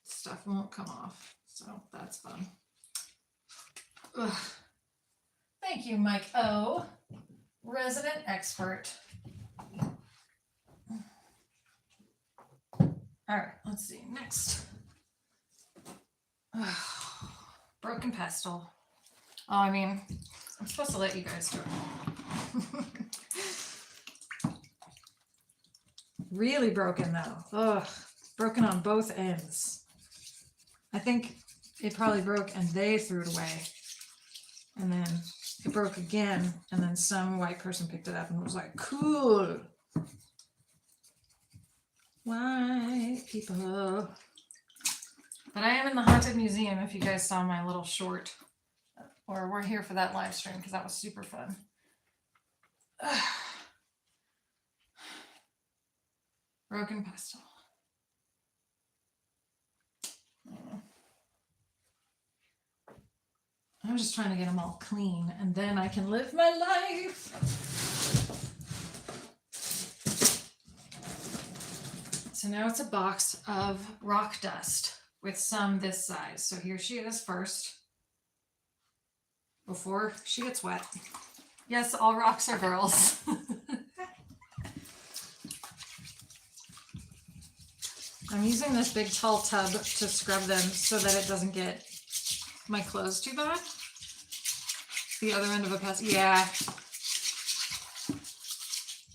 stuff won't come off, so that's fun. Ugh. Thank you, Mike O, resident expert. All right, let's see, next. Ugh. Broken pestle. Oh, I mean, I'm supposed to let you guys do it. Really broken though. Ugh. Broken on both ends. I think it probably broke and they threw it away. And then it broke again. And then some white person picked it up and was like, cool. White people. But I am in the Haunted Museum if you guys saw my little short. Or we're here for that live stream because that was super fun. Broken pestle. I'm just trying to get them all clean, and then I can live my life. So now it's a box of rock dust with some this size. So here she is first, before she gets wet. Yes, all rocks are girls. I'm using this big tall tub to scrub them so that it doesn't get my clothes too bad. The other end of a pestle, yeah.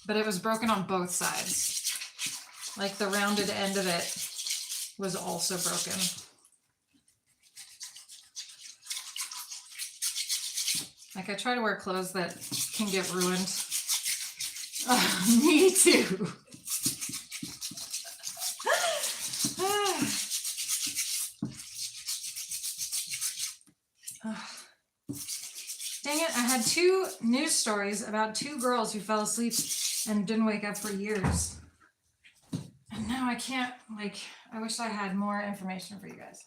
But it was broken on both sides. Like the rounded end of it was also broken. Like I try to wear clothes that can get ruined. Oh, me too. Dang it, I had 2 news stories about 2 girls who fell asleep and didn't wake up for years. And now I can't, like, I wish I had more information for you guys.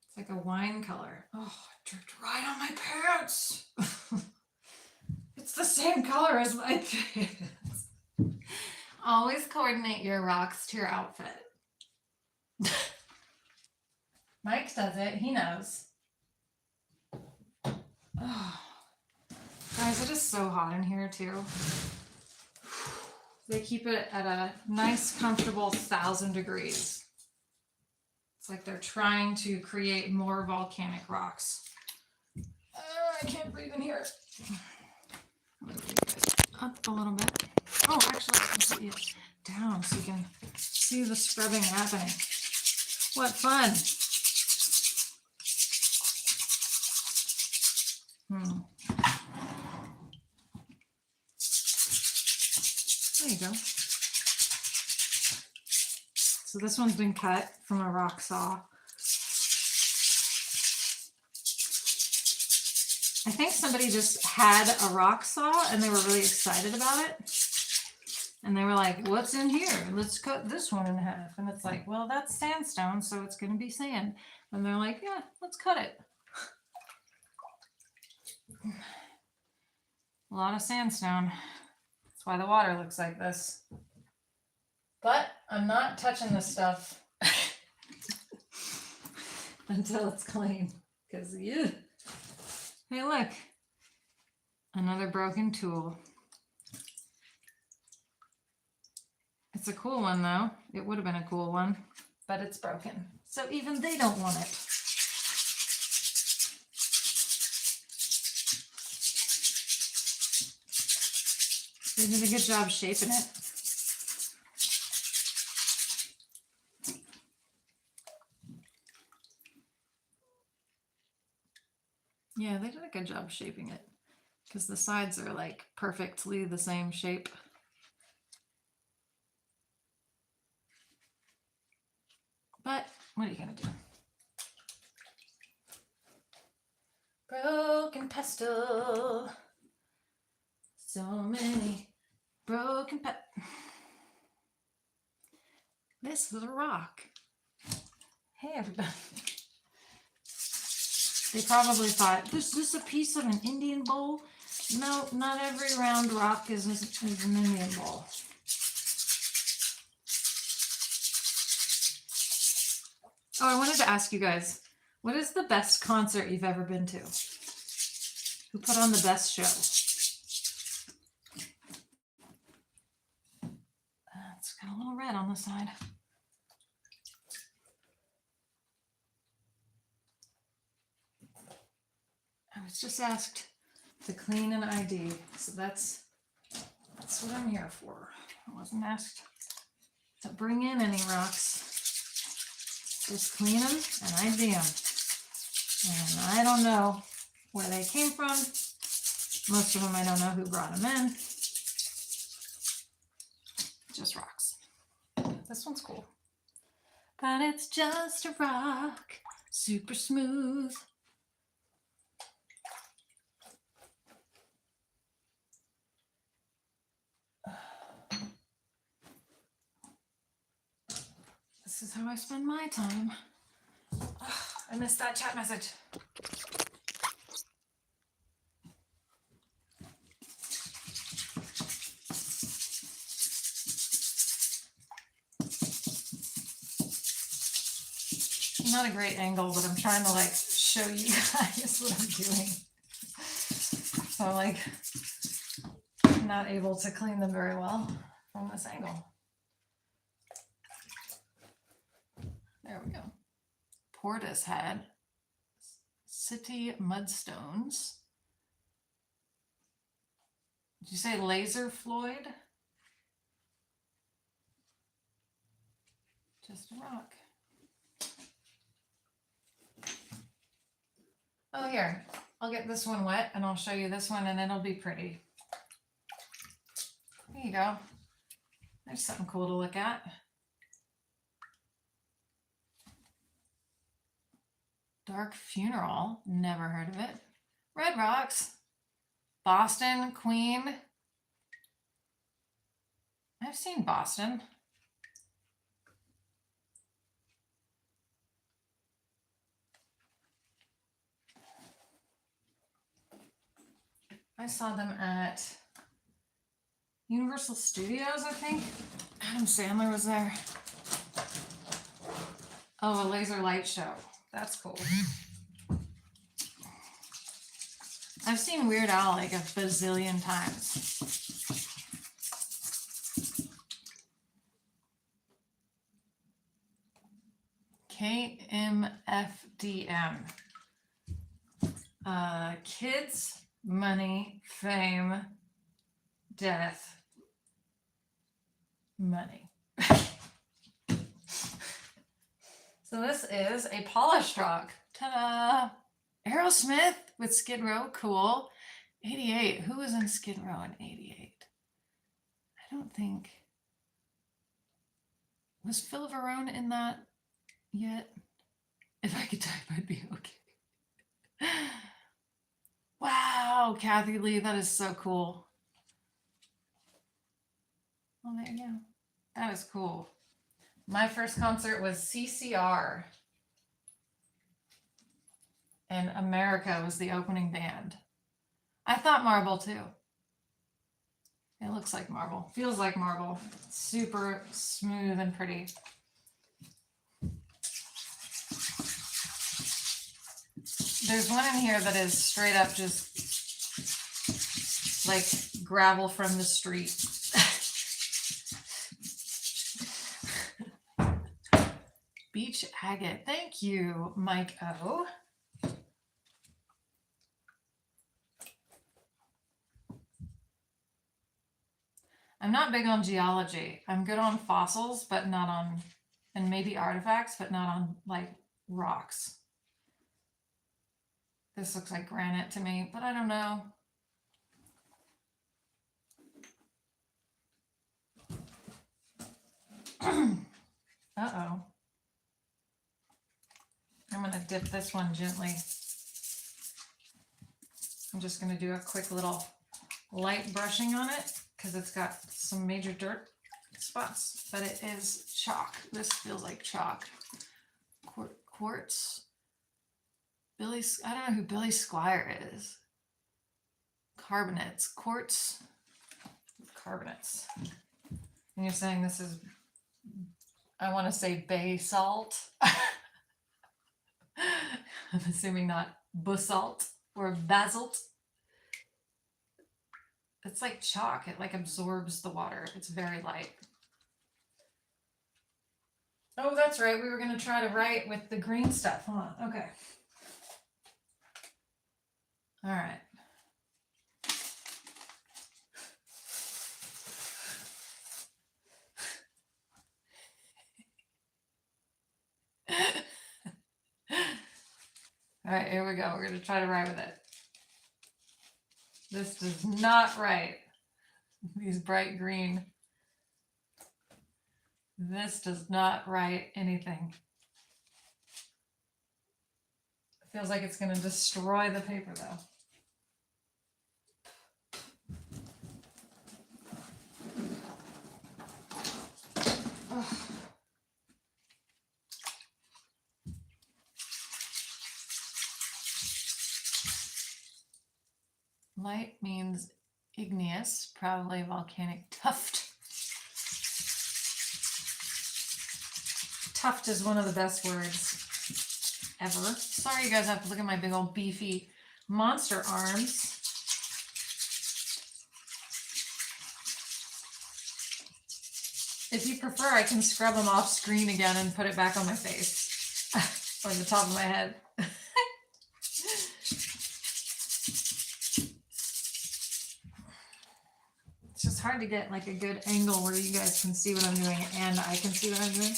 It's like a wine color. Oh, it dripped right on my pants. It's the same color as my pants. Always coordinate your rocks to your outfit. Mike does it. He knows. Oh. Guys, it is so hot in here too. They keep it at a nice, comfortable 1,000 degrees. It's like they're trying to create more volcanic rocks. I can't breathe in here. I'm gonna move you guys up a little bit. Oh, actually, I can put you down so you can see the scrubbing happening. What fun. There you go. So this one's been cut from a rock saw. I think somebody just had a rock saw and they were really excited about it. And they were like, what's in here? Let's cut this one in half. And it's like, well, that's sandstone, so it's going to be sand. And they're like, yeah, let's cut it. A lot of sandstone. That's why the water looks like this. But I'm not touching this stuff until it's clean. Because, yeah. Hey, look. Another broken tool. It's a cool one, though. It would have been a cool one, but it's broken. So even they don't want it. They did a good job shaping it. Yeah, they did a good job shaping it because the sides are like perfectly the same shape. But what are you gonna do? Broken pestle. So many broken This is a rock. Hey, everybody. They probably thought, is this a piece of an Indian bowl? No, not every round rock is an Indian bowl. Oh, I wanted to ask you guys, what is the best concert you've ever been to? Who put on the best show? It's got a little red on the side. I was just asked to clean an ID, so that's what I'm here for. I wasn't asked to bring in any rocks. Just clean them and ID them. And I don't know where they came from. Most of them I don't know who brought them in. Just rocks. This one's cool. but it's just a rock, super smooth. This is how I spend my time. Oh, I missed that chat message. Not a great angle, but I'm trying to like show you guys what I'm doing. So I'm like not able to clean them very well from this angle. There we go. Portishead, City Mudstones. Did you say Laser Floyd? Just a rock. Oh, here, I'll get this one wet and I'll show you this one and it'll be pretty. There you go. There's something cool to look at. Dark Funeral, never heard of it. Red Rocks, Boston, Queen. I've seen Boston. I saw them at Universal Studios, I think. Adam Sandler was there. Oh, a laser light show. That's cool. I've seen Weird Al like a bazillion times. KMFDM. Kids, money, fame, death, money. So this is a polished rock. Ta-da! Aerosmith with Skid Row, cool. 88, who was in Skid Row in 88? I don't think. Was Phil Varone in that yet? If I could type, I'd be okay. Wow, Kathy Lee, that is so cool. Oh, there you go. That is cool. My first concert was CCR. And America was the opening band. I thought marble too. It looks like marble. Feels like marble. Super smooth and pretty. There's one in here that is straight up just like gravel from the street. Beach agate. Thank you, Mike O. I'm not big on geology. I'm good on fossils, but not on, and maybe artifacts, but not on like rocks. This looks like granite to me, but I don't know. Uh-oh. I'm going to dip this one gently. I'm just going to do a quick little light brushing on it because it's got some major dirt spots, but it is chalk. This feels like chalk. Quartz. I don't know who Billy Squire is. Carbonates. Quartz. Carbonates. And you're saying this is, I want to say basalt. I'm assuming not basalt or basalt. It's like chalk. It like absorbs the water. It's very light. Oh, that's right. We were going to try to write with the green stuff. Hold on. Okay. All right. All right, here we go. We're going to try to write with it. This does not write. These bright green. This does not write anything. It feels like it's going to destroy the paper though. Ugh. Light means igneous, probably volcanic tuft. Tuft is one of the best words ever. Sorry you guys have to look at my big old beefy monster arms. If you prefer, I can scrub them off screen again and put it back on my face or the top of my head. It's just hard to get like a good angle where you guys can see what I'm doing and I can see what I'm doing.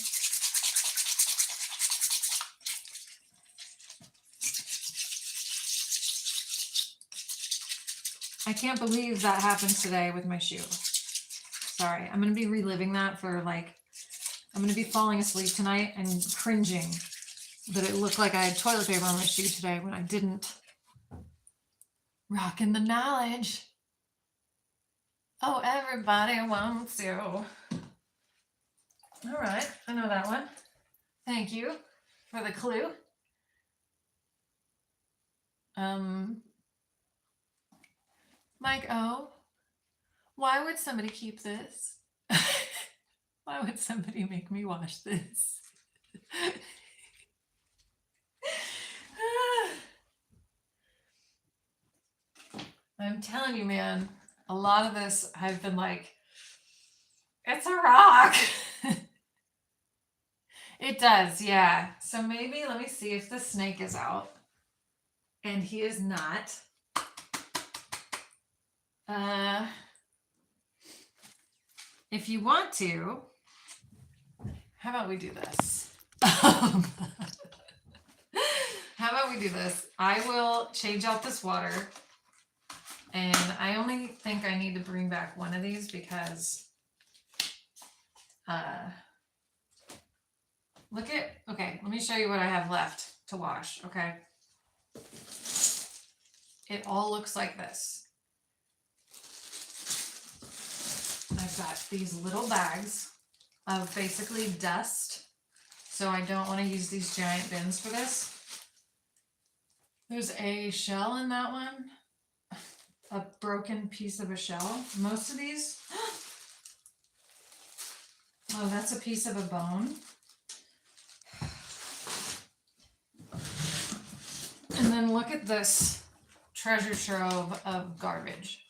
I can't believe that happened today with my shoe. Sorry, I'm going to be reliving that for like, I'm going to be falling asleep tonight and cringing that it looked like I had toilet paper on my shoe today when I didn't. Rocking the knowledge. Oh, everybody wants you. All right, I know that one. Thank you for the clue. Mike O, why would somebody keep this? Why would somebody make me wash this? I'm telling you, man, a lot of this I've been like, it's a rock. It does, yeah. So maybe let me see if the snake is out. And he is not. If you want to, how about we do this? How about we do this? I will change out this water. And I only think I need to bring back one of these because okay, let me show you what I have left to wash, okay? It all looks like this. I've got these little bags of basically dust. So I don't want to use these giant bins for this. There's a shell in that one. A broken piece of a shell. Most of these. Oh, that's a piece of a bone. And then look at this treasure trove of garbage.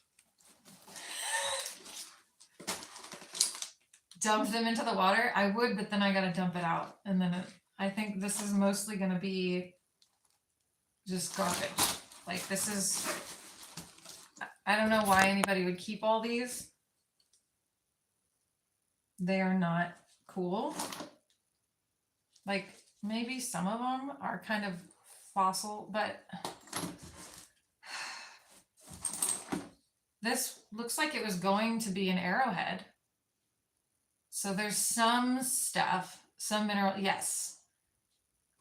Dump them into the water. I would, but then I gotta dump it out. And then I think this is mostly gonna be just garbage. Like this is, I don't know why anybody would keep all these. They are not cool. Like maybe some of them are kind of fossil, but this looks like it was going to be an arrowhead. So there's some stuff, some mineral, yes.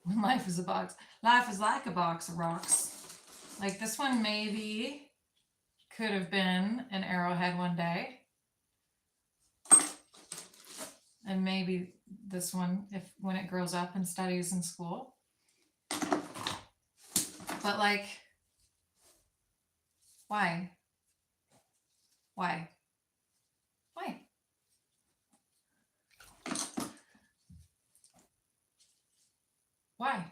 When life is a box. Life is like a box of rocks. Like this one maybe could have been an arrowhead one day. And maybe this one, if when it grows up and studies in school. But like, why? Why? Why? Why?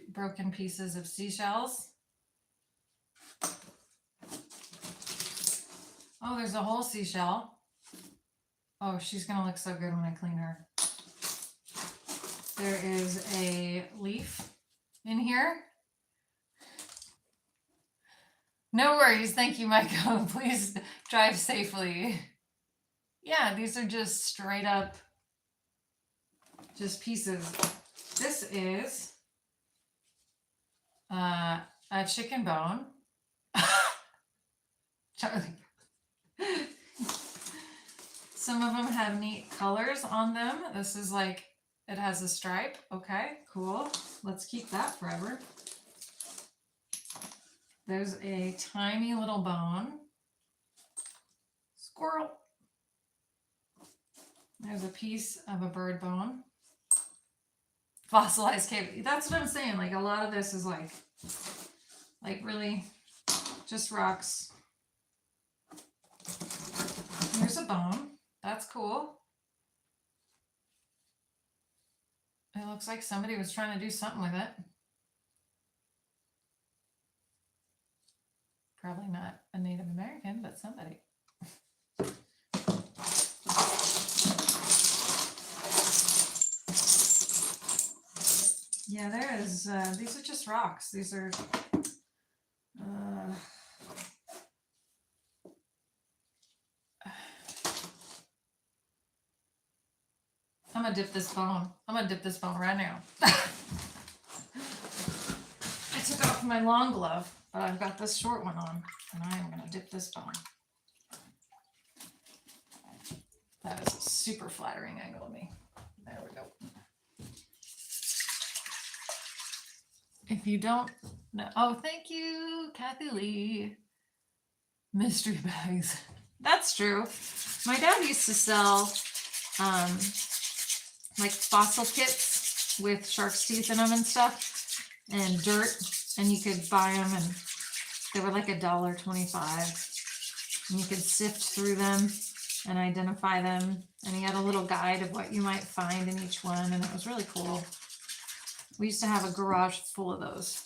Broken pieces of seashells. Oh, there's a whole seashell. Oh, she's gonna look so good when I clean her. There is a leaf in here. No worries. Thank you, Michael. Please drive safely. Yeah, these are just straight up just pieces. This is a chicken bone. Charlie. Some of them have neat colors on them. This is like, it has a stripe. Okay, cool. Let's keep that forever. There's a tiny little bone. Squirrel. There's a piece of a bird bone. Fossilized cave. That's what I'm saying. Like a lot of this is like really just rocks. Here's a bone. That's cool. It looks like somebody was trying to do something with it. Probably not a Native American, but somebody. Yeah, there is. These are just rocks. These are. I'm gonna dip this bone. I'm gonna dip this bone right now. I took off my long glove, but I've got this short one on, and I am gonna dip this bone. That is a super flattering angle of me. There we go. If you don't know, oh, thank you, Kathy Lee. Mystery bags. That's true. My dad used to sell like fossil kits with shark's teeth in them and stuff, and dirt, and you could buy them, and they were like $1.25, and you could sift through them and identify them, and he had a little guide of what you might find in each one, and it was really cool. We used to have a garage full of those.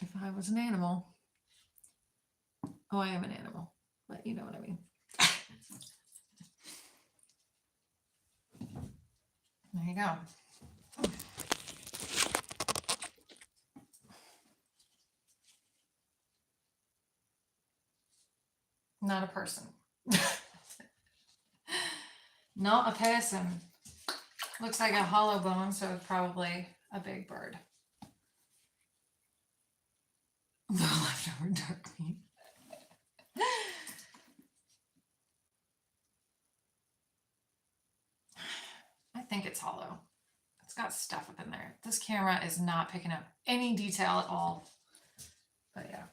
If I was an animal, oh, I am an animal, but you know what I mean. There you go. Not a person. Not a person. Looks like a hollow bone, so it's probably a big bird. The leftover dark meat. I think it's hollow. It's got stuff up in there. This camera is not picking up any detail at all. But yeah.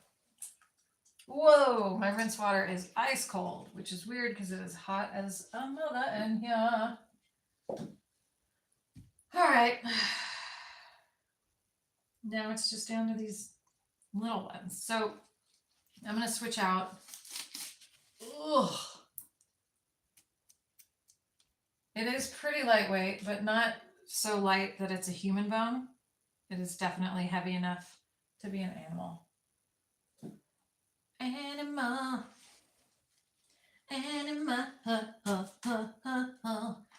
Whoa, my rinse water is ice cold, which is weird because it is hot as a mother in here. All right. Now it's just down to these little ones. So I'm going to switch out. Ugh. It is pretty lightweight, but not so light that it's a human bone. It is definitely heavy enough to be an animal. Animal. Animal.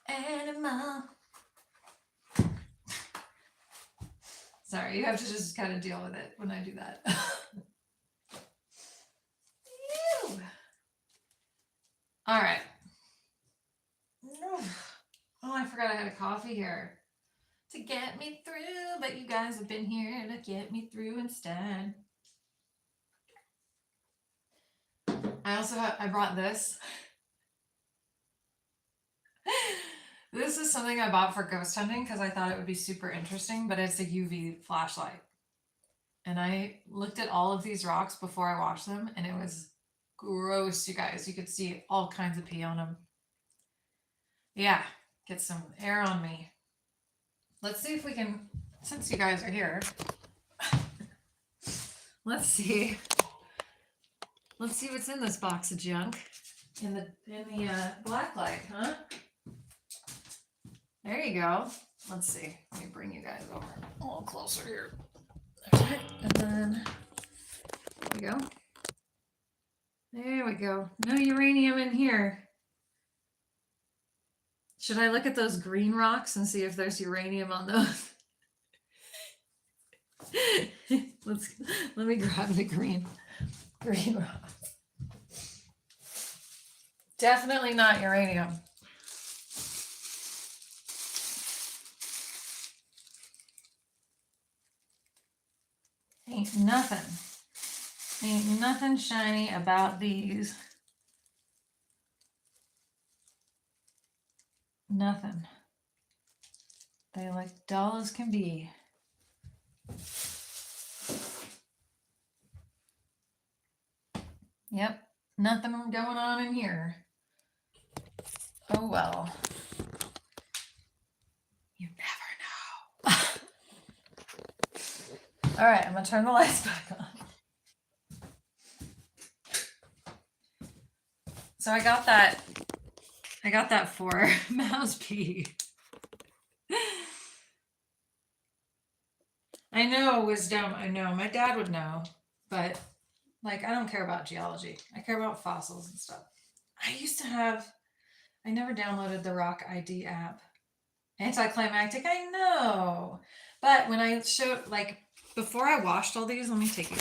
Animal. Sorry, you have to just kind of deal with it when I do that. Ew. All right. Oh, I forgot I had a coffee here to get me through, but you guys have been here to get me through instead. I brought this. This is something I bought for ghost hunting because I thought it would be super interesting, but it's a UV flashlight. And I looked at all of these rocks before I washed them, and it was gross, you guys. You could see all kinds of pee on them. Yeah, get some air on me. Let's see if we can, since you guys are here, let's see what's in this box of junk in the black light, huh? There you go. Let's see. Let me bring you guys over a little closer here. Okay, and then there we go. There we go. No uranium in here. Should I look at those green rocks and see if there's uranium on those? Let me grab the green rock. Definitely not uranium. Ain't nothing shiny about these. Nothing. They look dull as can be. Yep, nothing going on in here. Oh well. You never know. All right, I'm gonna turn the lights back on. So I got that for mouse pee. I know it was dumb. I know my dad would know, but like I don't care about geology. I care about fossils and stuff. I never downloaded the Rock ID app. Anticlimactic, I know. But when I showed, like, before I washed all these, let me take you.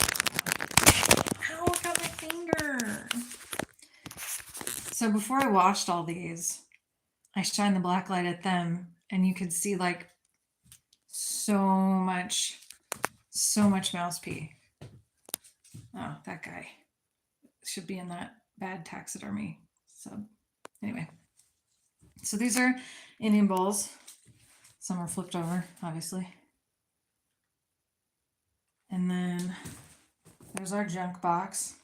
Ow, I got my finger. So before I washed all these, I shined the black light at them, and you could see like so much mouse pee. Oh, that guy should be in that bad taxidermy. So anyway, so these are Indian bowls. Some are flipped over, obviously. And then there's our junk box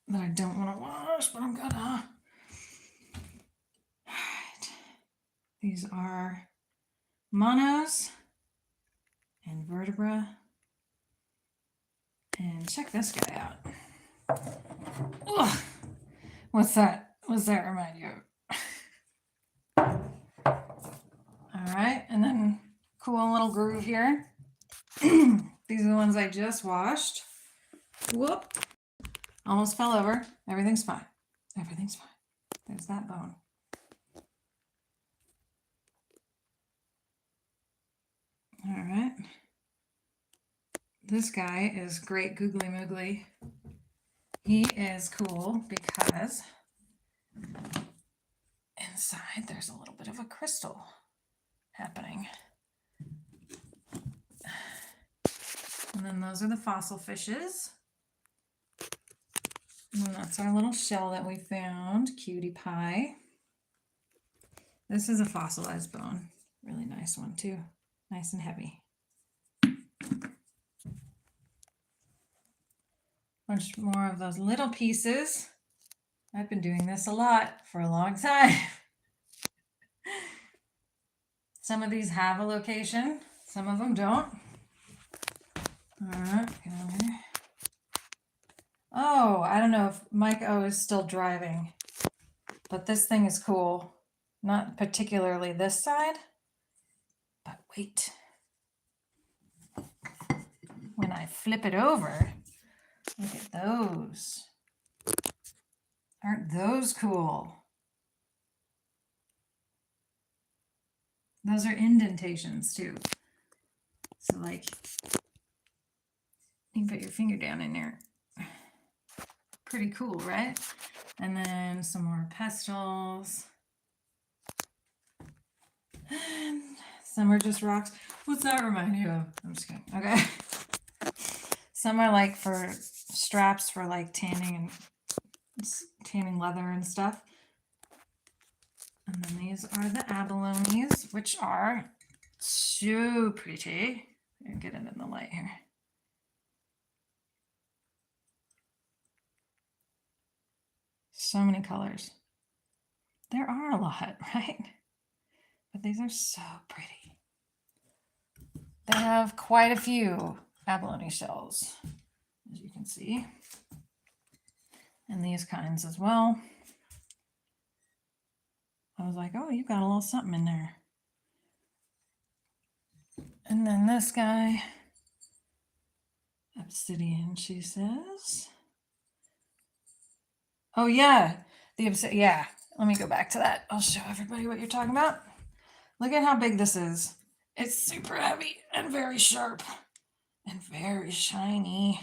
that I don't want to wash, but I'm gonna. All right. These are monos and vertebra. And check this guy out. Ugh. What's that? What's that remind you of? All right, and then cool little groove here. These are the ones I just washed. Whoop. Almost fell over. Everything's fine. Everything's fine. There's that bone. All right. This guy is great googly moogly. He is cool because inside there's a little bit of a crystal happening. And then those are the fossil fishes. And that's our little shell that we found, cutie pie. This is a fossilized bone. Really nice one too. Nice and heavy. Bunch more of those little pieces. I've been doing this a lot for a long time. Some of these have a location, some of them don't. All right, get over here. Oh, I don't know if Mike O is still driving, but this thing is cool. Not particularly this side, but wait. When I flip it over, look at those. Aren't those cool? Those are indentations too. So like, you can put your finger down in there. Pretty cool, right? And then some more pestles. And some are just rocks. What's that remind you of? I'm just kidding. Okay. Some are like for straps for like tanning leather and stuff. And then these are the abalones, which are so pretty. I'll get it in the light here. So many colors. There are a lot, right? But these are so pretty. They have quite a few abalone shells, as you can see. And these kinds as well. I was like, oh, you got a little something in there. And then this guy, obsidian, she says. Oh yeah, yeah. Let me go back to that. I'll show everybody what you're talking about. Look at how big this is. It's super heavy and very sharp and very shiny.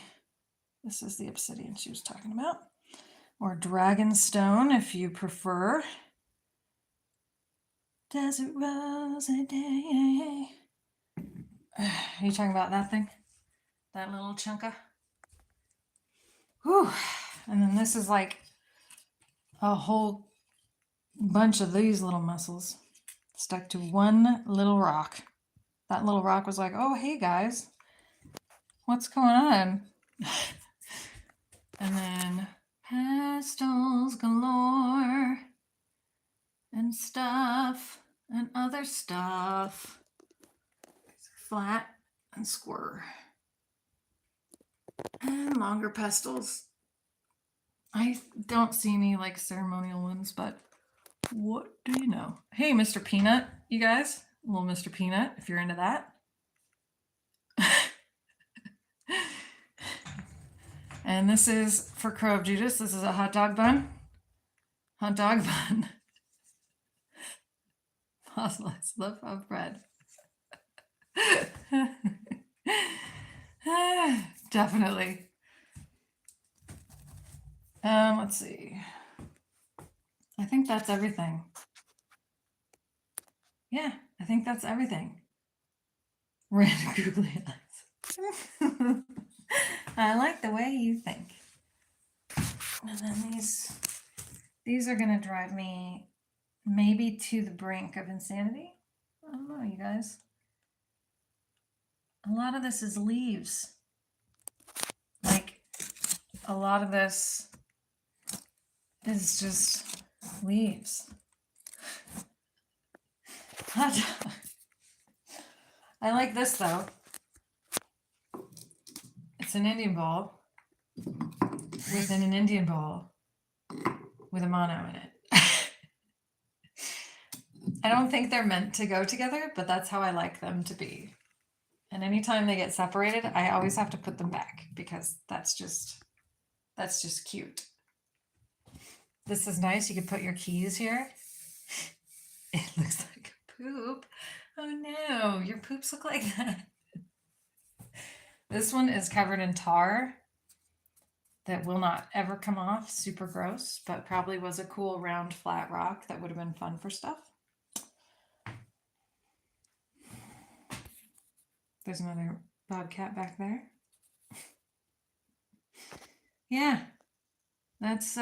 This is the obsidian she was talking about, or dragonstone if you prefer. Desert rose a day. Are you talking about that thing? That little chunka? Whew. And then this is like a whole bunch of these little mussels stuck to one little rock. That little rock was like, oh, hey guys, what's going on? And then pastels galore and stuff and other stuff. Flat and square. And longer pastels. I don't see any like ceremonial ones, but what do you know? Hey, Mr. Peanut, you guys. Little Mr. Peanut, if you're into that. And this is for Crow of Judas. This is a hot dog bun. Hot dog bun. Fossilized loaf of bread. Definitely. Let's see. I think that's everything. Yeah, I think that's everything. Random googly eyes. I like the way you think. And then these are gonna drive me maybe to the brink of insanity. I don't know, you guys. A lot of this is leaves. Like, a lot of this is just leaves. I like this though. It's an Indian ball within an Indian ball with a mono in it. I don't think they're meant to go together, but that's how I like them to be. And anytime they get separated, I always have to put them back because that's just cute. This is nice. You could put your keys here. It looks like a poop. Oh no, your poops look like that. This one is covered in tar that will not ever come off. Super gross, but probably was a cool round flat rock that would have been fun for stuff. There's another bobcat back there. Yeah, that's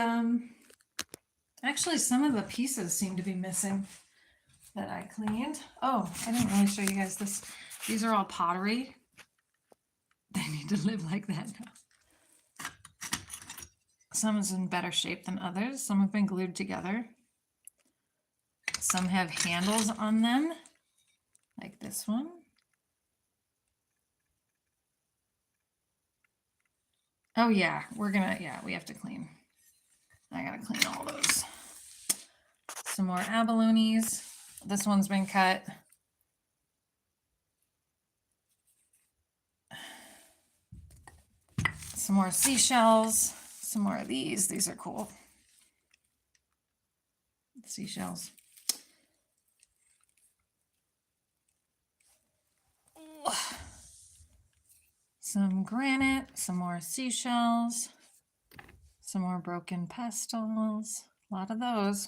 actually some of the pieces seem to be missing that I cleaned. Oh, I didn't really show you guys this. These are all pottery. They need to live like that now. Some is in better shape than others. Some have been glued together. Some have handles on them, like this one. Oh yeah, we have to clean. I gotta clean all those. Some more abalones. This one's been cut. Some more seashells. Some more of these. These are cool. Seashells. Some granite, some more seashells, some more broken pastels. A lot of those.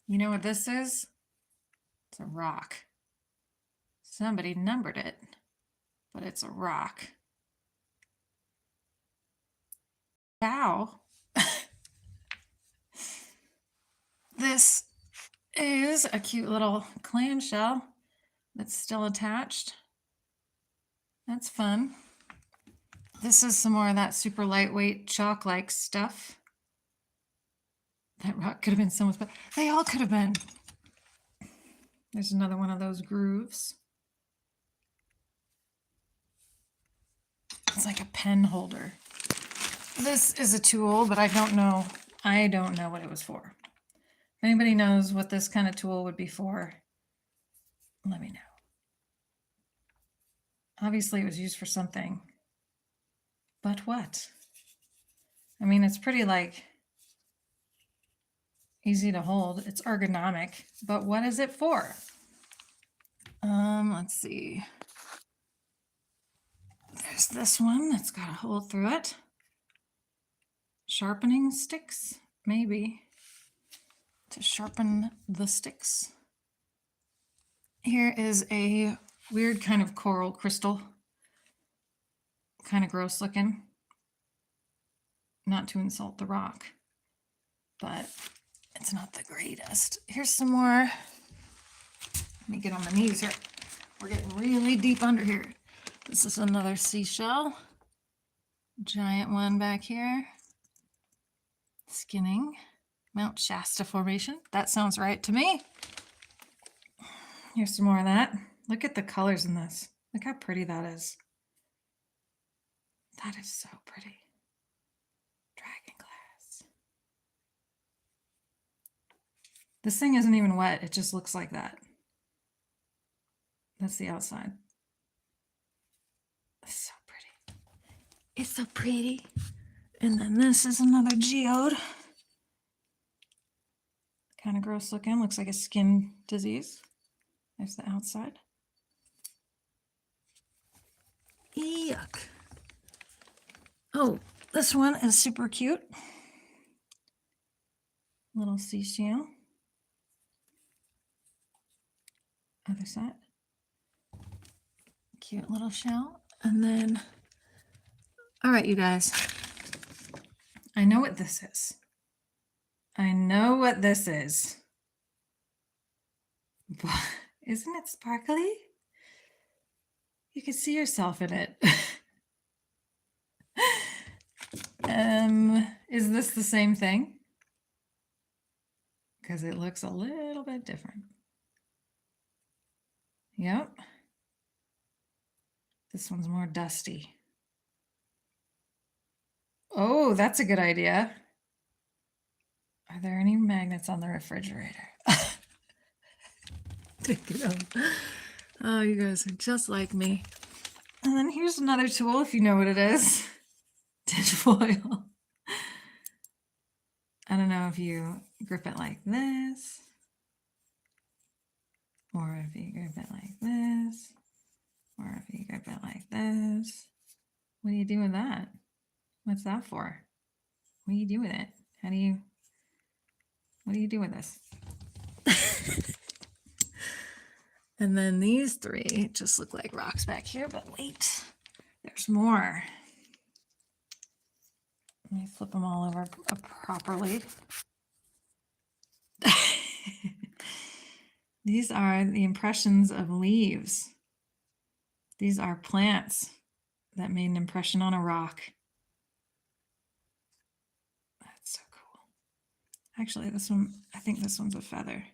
You know what this is? It's a rock. Somebody numbered it, but it's a rock. Wow. This is a cute little clamshell that's still attached. That's fun. This is some more of that super lightweight chalk-like stuff. That rock could have been so much better. They all could have been. There's another one of those grooves. It's like a pen holder. This is a tool, but I don't know what it was for. If anybody knows what this kind of tool would be for, let me know. Obviously it was used for something, but what? I mean, it's pretty like easy to hold. It's ergonomic, but what is it for? Let's see. There's this one that's got a hole through it. Sharpening sticks, maybe, to sharpen the sticks. Here is a weird kind of coral crystal. Kind of gross looking. Not to insult the rock, but it's not the greatest. Here's some more. Let me get on my knees here. We're getting really deep under here. This is another seashell. Giant one back here. Skinning. Mount Shasta Formation. That sounds right to me. Here's some more of that. Look at the colors in this. Look how pretty that is. That is so pretty. Dragon glass. This thing isn't even wet. It just looks like that. That's the outside. It's so pretty. It's so pretty. And then this is another geode. Kind of gross looking. Looks like a skin disease. There's the outside. Yuck. Oh, this one is super cute. Little seashell. Other side. Cute little shell. And then, all right, you guys. I know what this is. I know what this is. But isn't it sparkly? You can see yourself in it. Is this the same thing? Because it looks a little bit different. Yep. This one's more dusty. Oh, that's a good idea. Are there any magnets on the refrigerator? Take it out. Oh, you guys are just like me. And then here's another tool, if you know what it is. Tinfoil. I don't know if you grip it like this, or if you grip it like this, or if you grip it like this. What do you do with that? What's that for? What do you do with it? What do you do with this? And then these three just look like rocks back here, but wait, there's more. Let me flip them all over properly. These are the impressions of leaves. These are plants that made an impression on a rock. That's so cool. Actually, this one, I think this one's a feather.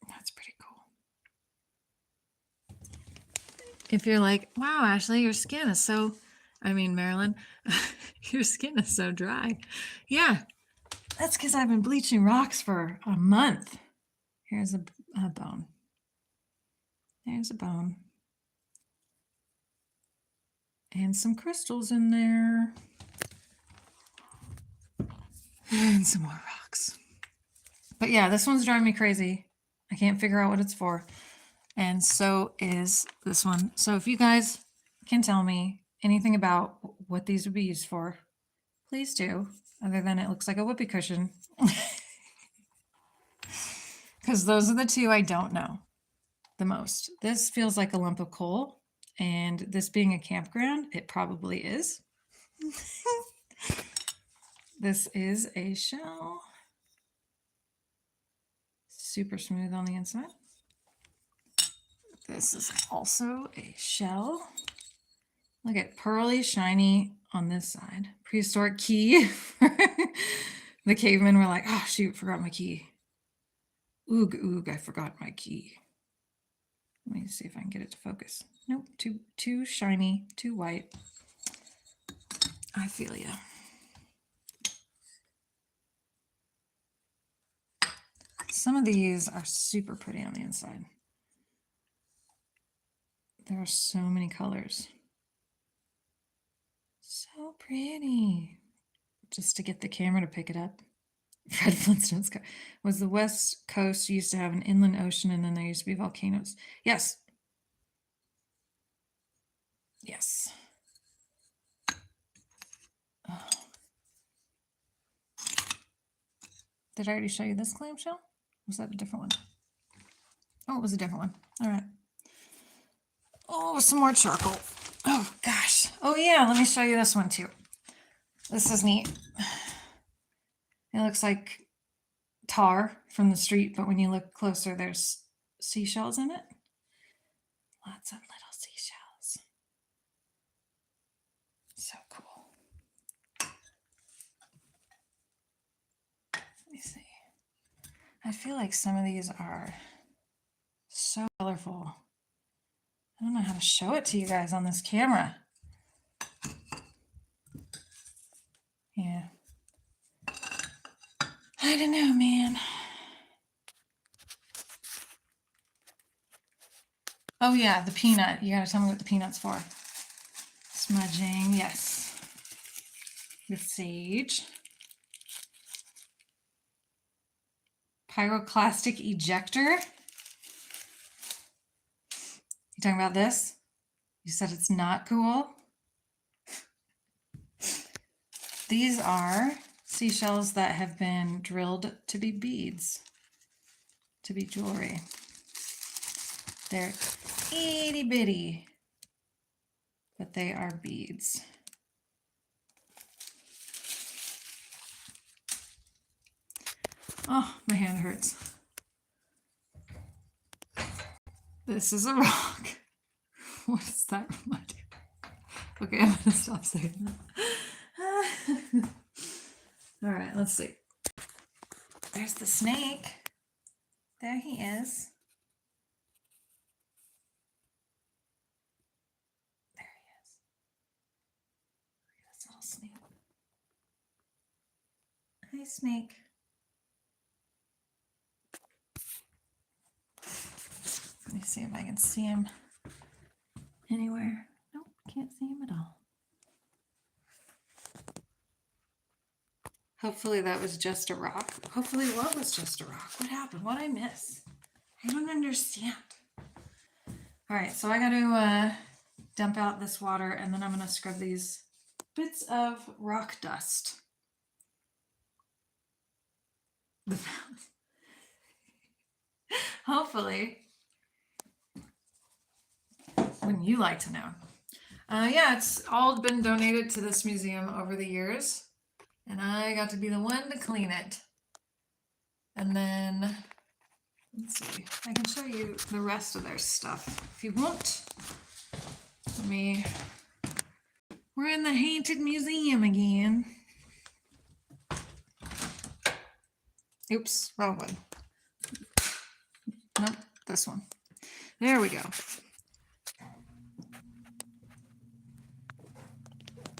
That's pretty cool. If you're like, wow, Ashley, your skin is so, Marilyn, your skin is so dry. Yeah, that's because I've been bleaching rocks for a month. Here's a bone. There's a bone. And some crystals in there. And some more rocks. But yeah, this one's driving me crazy. I can't figure out what it's for. And so is this one. So if you guys can tell me anything about what these would be used for, please do. Other than it looks like a whoopee cushion. Because those are the two I don't know the most. This feels like a lump of coal. And this being a campground, it probably is. This is a shell. Super smooth on the inside. This is also a shell. Look at pearly, shiny on this side. Prehistoric key. The cavemen were like, oh shoot, forgot my key. Oog, I forgot my key. Let me see if I can get it to focus. Nope, too shiny, too white. I feel ya. Some of these are super pretty on the inside. There are so many colors. So pretty. just to get the camera to pick it up. Fred Flintstone's was the West Coast used to have an inland ocean, and then there used to be volcanoes. Yes. Yes. Oh. Did I already show you this clamshell? Was that a different one? Oh, it was a different one. All right. Oh, some more charcoal. Oh, gosh. Oh, yeah. Let me show you this one, too. This is neat. It looks like tar from the street, but when you look closer, there's seashells in it. Lots of little seashells. So cool. Let me see. I feel like some of these are so colorful. I don't know how to show it to you guys on this camera. Yeah. I don't know, man. Oh yeah, the peanut. You gotta tell me what the peanut's for. Smudging, yes. With sage. Pyroclastic ejector. You talking about this? You said it's not cool? These are seashells that have been drilled to be beads, to be jewelry. They're itty bitty, but they are beads. Oh, my hand hurts. This is a rock. What is that? Okay, I'm gonna stop saying that. All right, let's see. There's the snake. There he is. There he is. Look at this little snake. Hi, snake. Let me see if I can see him anywhere. Nope, can't see him at all. Hopefully that was just a rock. Hopefully what was just a rock? What happened? What did I miss? I don't understand. All right, so I got to dump out this water, and then I'm going to scrub these bits of rock dust. Hopefully. Wouldn't you like to know? Yeah, it's all been donated to this museum over the years, and I got to be the one to clean it. And then, let's see, I can show you the rest of their stuff if you want. We're in the Haunted Museum again. Oops, wrong one. Nope, this one. There we go.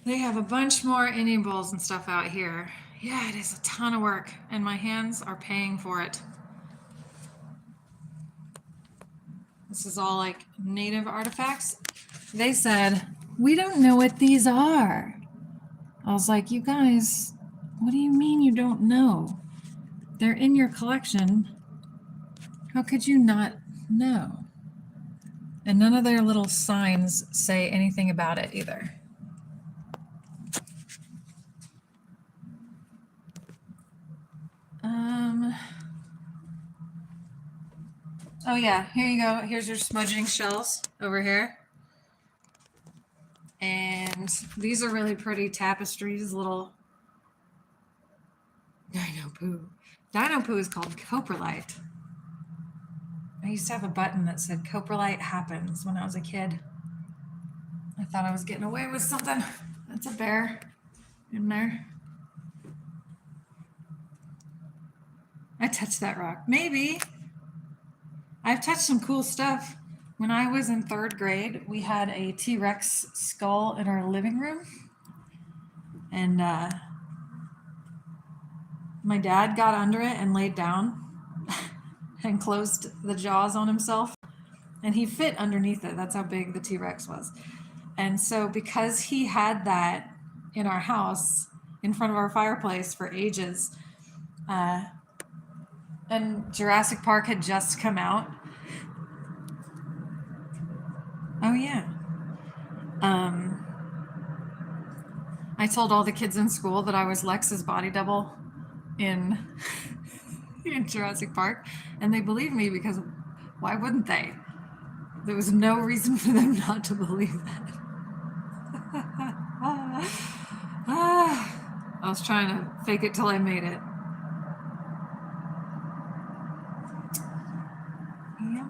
They have a bunch more Indian bowls and stuff out here. Yeah, it is a ton of work, and my hands are paying for it. This is all like native artifacts. They said, we don't know what these are. I was like, you guys, what do you mean you don't know? They're in your collection. How could you not know? And none of their little signs say anything about it either. Oh yeah, here you go. Here's your smudging shells over here. And these are really pretty tapestries, little dino poo. Dino poo is called coprolite. I used to have a button that said coprolite happens when I was a kid. I thought I was getting away with something. That's a bear in there. I touched that rock. Maybe. I've touched some cool stuff. When I was in 3rd grade, we had a T-Rex skull in our living room. And my dad got under it and laid down and closed the jaws on himself. And he fit underneath it. That's how big the T-Rex was. And so because he had that in our house, in front of our fireplace for ages. And Jurassic Park had just come out. Oh yeah. I told all the kids in school that I was Lex's body double in in Jurassic Park, and they believed me because why wouldn't they? There was no reason for them not to believe that. I was trying to fake it till I made it. Yep.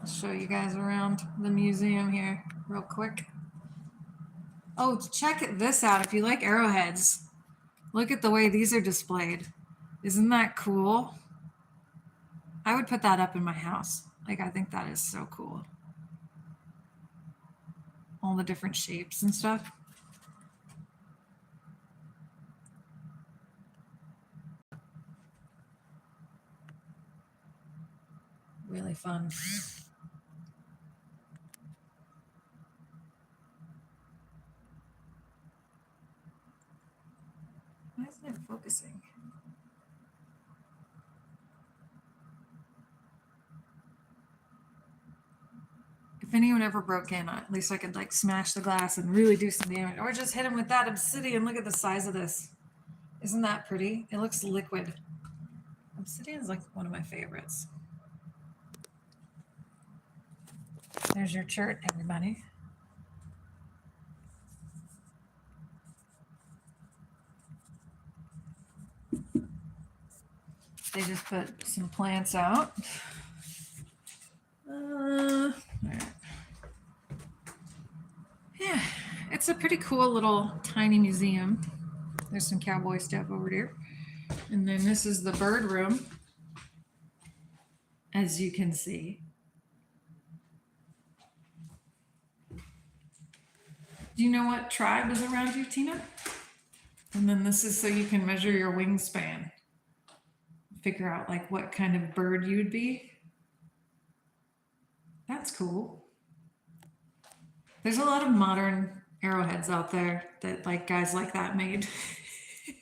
I'll show you guys around the museum here real quick. Oh, check this out. If you like arrowheads, look at the way these are displayed. Isn't that cool? I would put that up in my house. Like, I think that is so cool. All the different shapes and stuff. Really fun. Why isn't it focusing? If anyone ever broke in, at least I could like smash the glass and really do some damage, or just hit him with that obsidian. Look at the size of this. Isn't that pretty? It looks liquid. Obsidian is like one of my favorites. There's your chart, everybody. They just put some plants out. All right. Yeah, it's a pretty cool little tiny museum. There's some cowboy stuff over there. And then this is the bird room, as you can see. Do you know what tribe is around you, Tina? And then this is so you can measure your wingspan. Figure out like what kind of bird you'd be. That's cool. There's a lot of modern arrowheads out there that like guys like that made.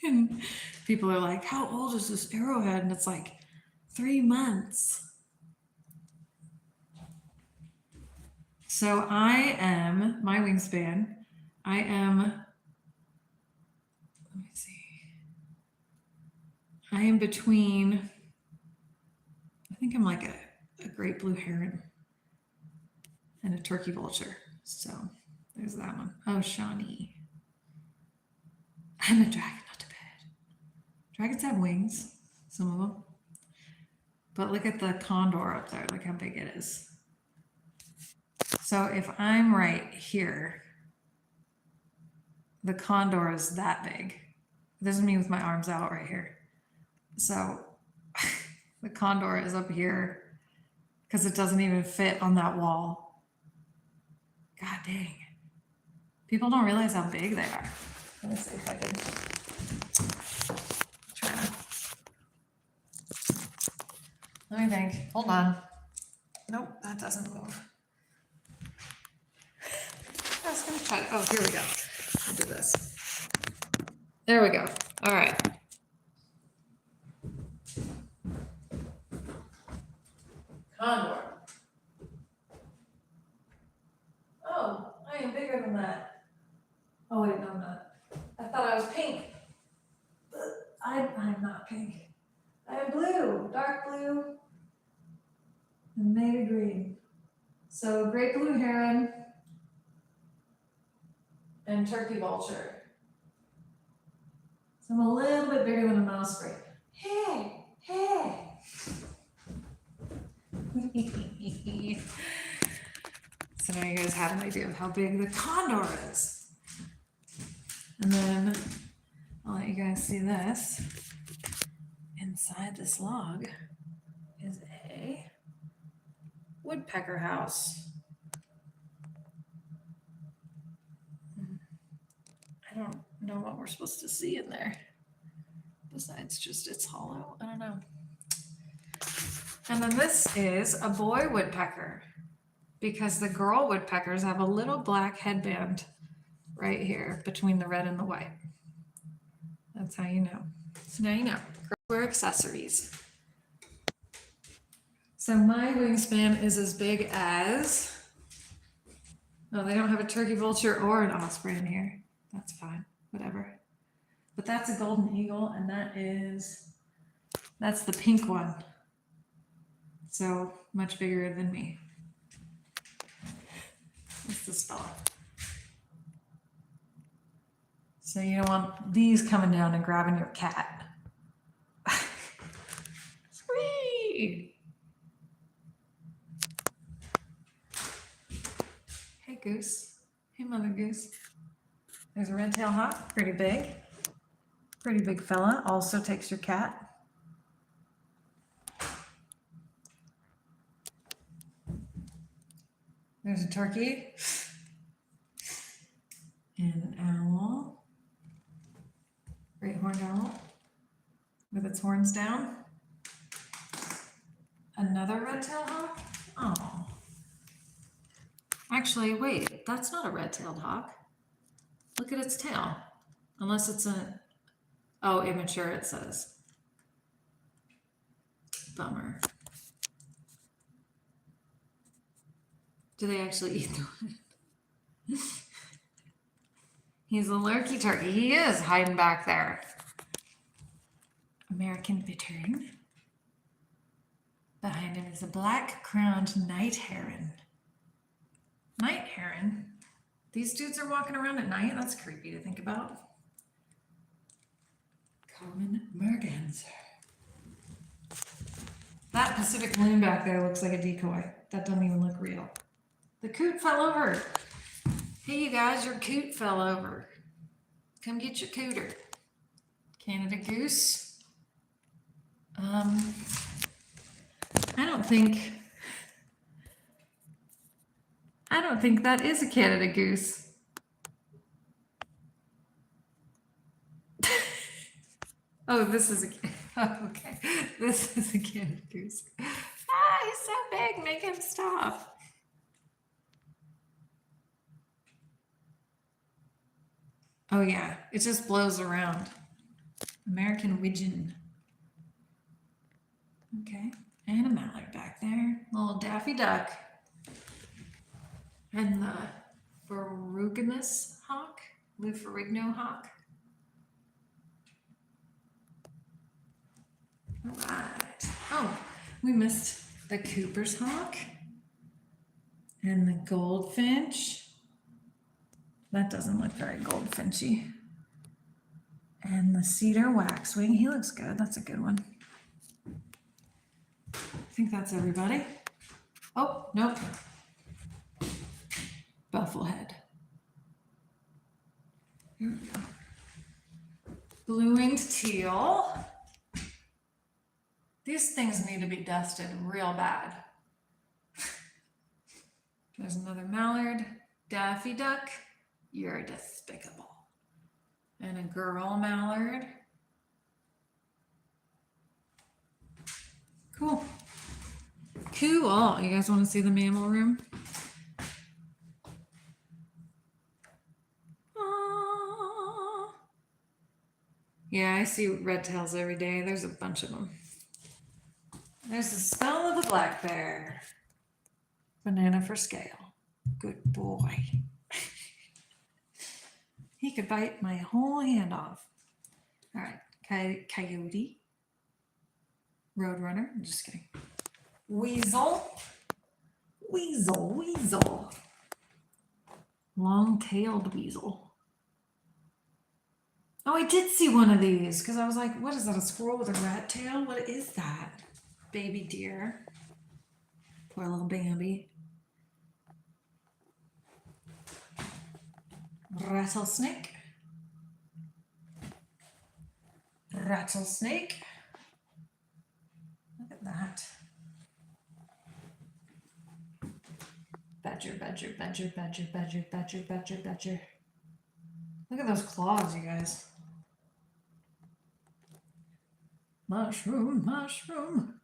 And people are like, how old is this arrowhead? And it's like 3 months. So I am, my wingspan, I am, let me see. I am between, I think I'm like a great blue heron and a turkey vulture. So there's that one. Oh, Shawnee. And a dragon, not too bad. Dragons have wings, some of them. But look at the condor up there. Look how big it is. So if I'm right here, the condor is that big. This is me with my arms out right here. So the condor is up here because it doesn't even fit on that wall. God dang. People don't realize how big they are. Let me see if I can try to. Let me think. Hold on. Nope, that doesn't move. I was going to try to. Oh, here we go. I'll do this. There we go. All right. Condor. Oh, I am bigger than that. Oh, wait, no, I'm not. I thought I was pink. But I'm not pink. I am blue, dark blue, and navy green. So great blue heron and turkey vulture. So I'm a little bit bigger than a mouse spray. Hey, hey. So now you guys have an idea of how big the condor is. And then I'll let you guys see this. Inside this log is a woodpecker house. I don't know what we're supposed to see in there. Besides just it's hollow. I don't know. And then this is a boy woodpecker because the girl woodpeckers have a little black headband right here between the red and the white. That's how you know. So now you know. Girls wear accessories. So my wingspan is as big as, oh, they don't have a turkey vulture or an osprey in here. That's fine, whatever. But that's a golden eagle, and that's the pink one. So much bigger than me. What's this fella? So you don't want these coming down and grabbing your cat. Sweet. Hey, goose. Hey, mother goose. There's a red-tailed hawk, pretty big. Pretty big fella, also takes your cat. There's a turkey. And an owl. Great horned owl with its horns down. Another red-tailed hawk. Oh. Actually, wait, that's not a red-tailed hawk. Look at its tail. Unless it's oh, immature it says. Bummer. Do they actually eat the one? He's a lurky turkey. He is hiding back there. American bittern. Behind him is a black-crowned night heron. Night heron? These dudes are walking around at night? That's creepy to think about. Common merganser. That Pacific loon back there looks like a decoy. That doesn't even look real. The coot fell over. Hey, you guys, your coot fell over. Come get your cooter. Canada goose. I don't think that is a Canada goose. Oh, this is okay. This is a Canada goose. Ah, he's so big. Make him stop. Oh yeah, it just blows around. American widgeon. Okay, and a mallard back there. Little Daffy Duck. And the ferruginous hawk, Lou Ferrigno hawk. All right. Oh, we missed the Cooper's hawk and the goldfinch. That doesn't look very goldfinchy. And the cedar waxwing. He looks good. That's a good one. I think that's everybody. Oh, nope. Bufflehead. Here we go. Blue-winged teal. These things need to be dusted real bad. There's another mallard. Daffy Duck. You're despicable. And a girl mallard. Cool. Cool. You guys want to see the mammal room? Aww. Yeah, I see red tails every day. There's a bunch of them. There's the skull of the black bear. Banana for scale. Good boy. He could bite my whole hand off. All right, coyote. Roadrunner. I'm just kidding. Weasel. Weasel. Long-tailed weasel. Oh, I did see one of these because I was like, what is that, a squirrel with a rat tail? What is that? Baby deer. Poor little Bambi. Rattlesnake. Rattlesnake. Look at that. Badger. Look at those claws, you guys. Mushroom.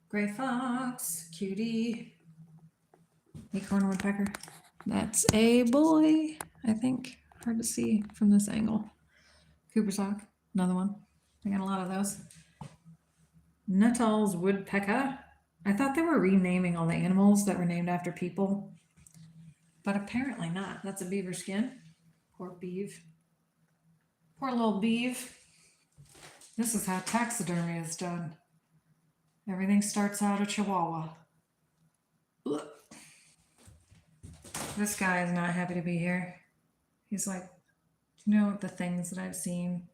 Gray fox, cutie. Acorn woodpecker. That's a boy, I think. Hard to see from this angle. Cooper's hawk, another one. I got a lot of those. Nuttall's woodpecker. I thought they were renaming all the animals that were named after people, but apparently not. That's a beaver skin. Poor beeve. Poor little beeve. This is how taxidermy is done. Everything starts out a chihuahua. Ugh. This guy is not happy to be here. He's like, do you know the things that I've seen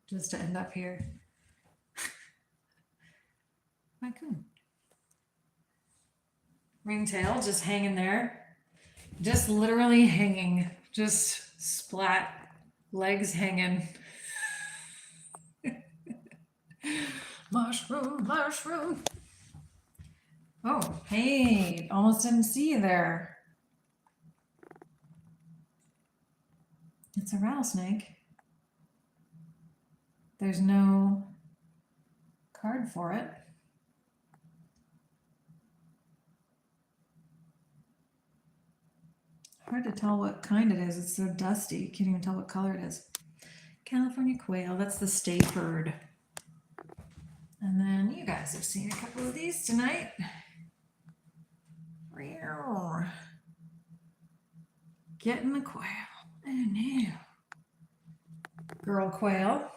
just to end up here? Raccoon. Ringtail just hanging there. Just literally hanging. Just splat. Legs hanging. Mushroom, mushroom. Oh, hey, almost didn't see you there. It's a rattlesnake. There's no card for it. Hard to tell what kind it is. It's so dusty. You can't even tell what color it is. California quail, that's the state bird. And then you guys have seen a couple of these tonight. Getting the quail. Oh no. Girl quail.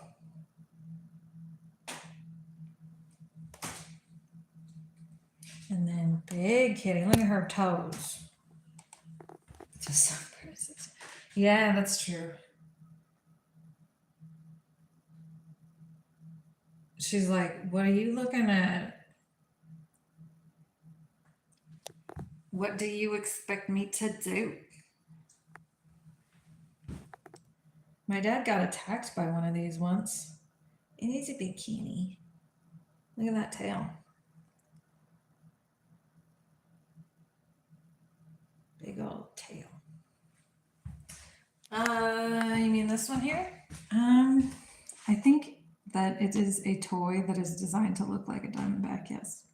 And then big kitty. Look at her toes. Just so pretty. Yeah, that's true. She's like, what are you looking at? What do you expect me to do? My dad got attacked by one of these once. It is a bikini. Look at that tail. Big old tail. You mean this one here? I think that it is a toy that is designed to look like a diamondback, yes.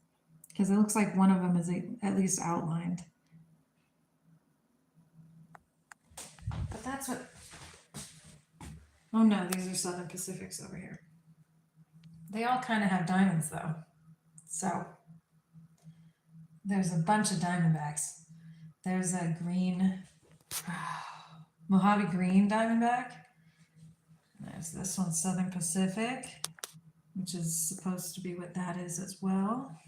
Because it looks like one of them is at least outlined. But that's what... Oh no, these are Southern Pacifics over here. They all kind of have diamonds though. So there's a bunch of diamondbacks. There's a green, Mojave green diamondback. There's this one, Southern Pacific, which is supposed to be what that is as well.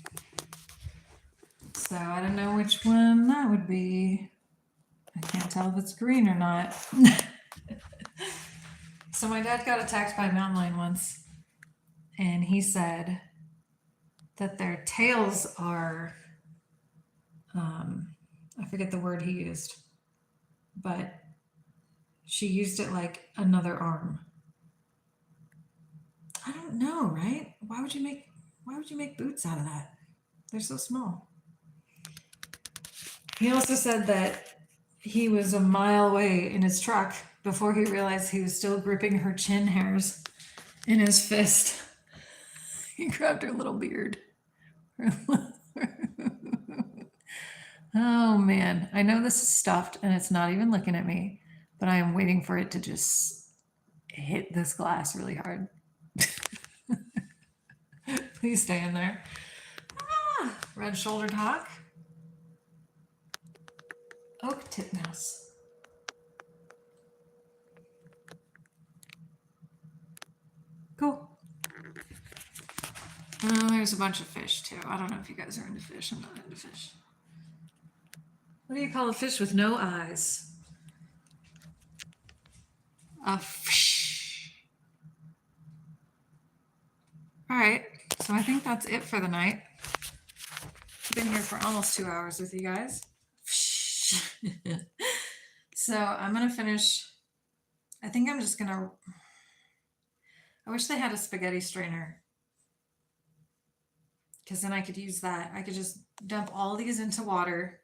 So I don't know which one that would be. I can't tell if it's green or not. So my dad got attacked by a mountain lion once, and he said that their tails are, I forget the word he used, but she used it like another arm. I don't know, right? Why would you make boots out of that? They're so small. He also said that he was a mile away in his truck before he realized he was still gripping her chin hairs in his fist. He grabbed her little beard. Oh man, I know this is stuffed and it's not even looking at me, but I am waiting for it to just hit this glass really hard. Please stay in there. Ah, red-shouldered hawk. Oak titmouse. Cool. There's a bunch of fish too. I don't know if you guys are into fish. I'm not into fish. What do you call a fish with no eyes? A fish. All right. So I think that's it for the night. I've been here for almost 2 hours with you guys. So I'm going to finish. I think I'm just going to. I wish they had a spaghetti strainer, because then I could use that. I could just dump all these into water,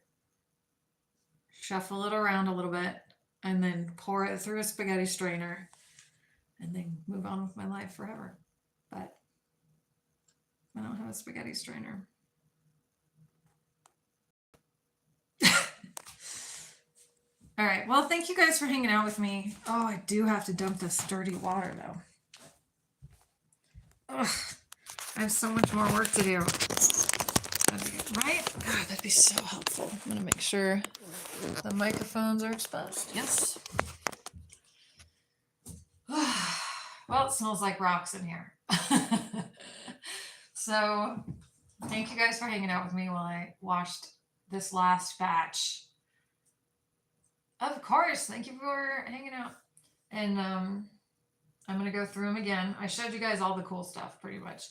shuffle it around a little bit, and then pour it through a spaghetti strainer, and then move on with my life forever. But I don't have a spaghetti strainer. All right. Well, thank you guys for hanging out with me. Oh, I do have to dump this dirty water though. Ugh, I have so much more work to do. Right? God, that'd be so helpful. I'm gonna make sure the microphones are exposed. Yes. Well, it smells like rocks in here. So, thank you guys for hanging out with me while I washed this last batch. Of course, thank you for hanging out. And I'm gonna go through them again. I showed you guys all the cool stuff pretty much,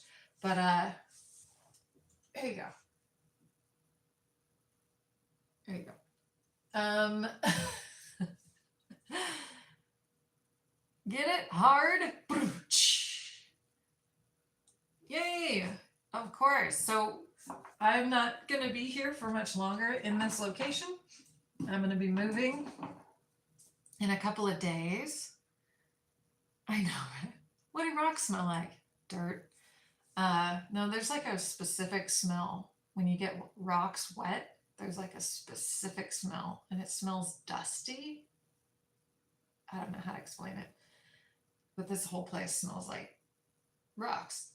but here you go. There you go. Get it hard. Yay! Of course. So I'm not gonna be here for much longer in this location. I'm gonna be moving in a couple of days. I know. What do rocks smell like? Dirt. No, there's like a specific smell when you get rocks wet. There's like a specific smell, and it smells dusty. I don't know how to explain it, but this whole place smells like rocks.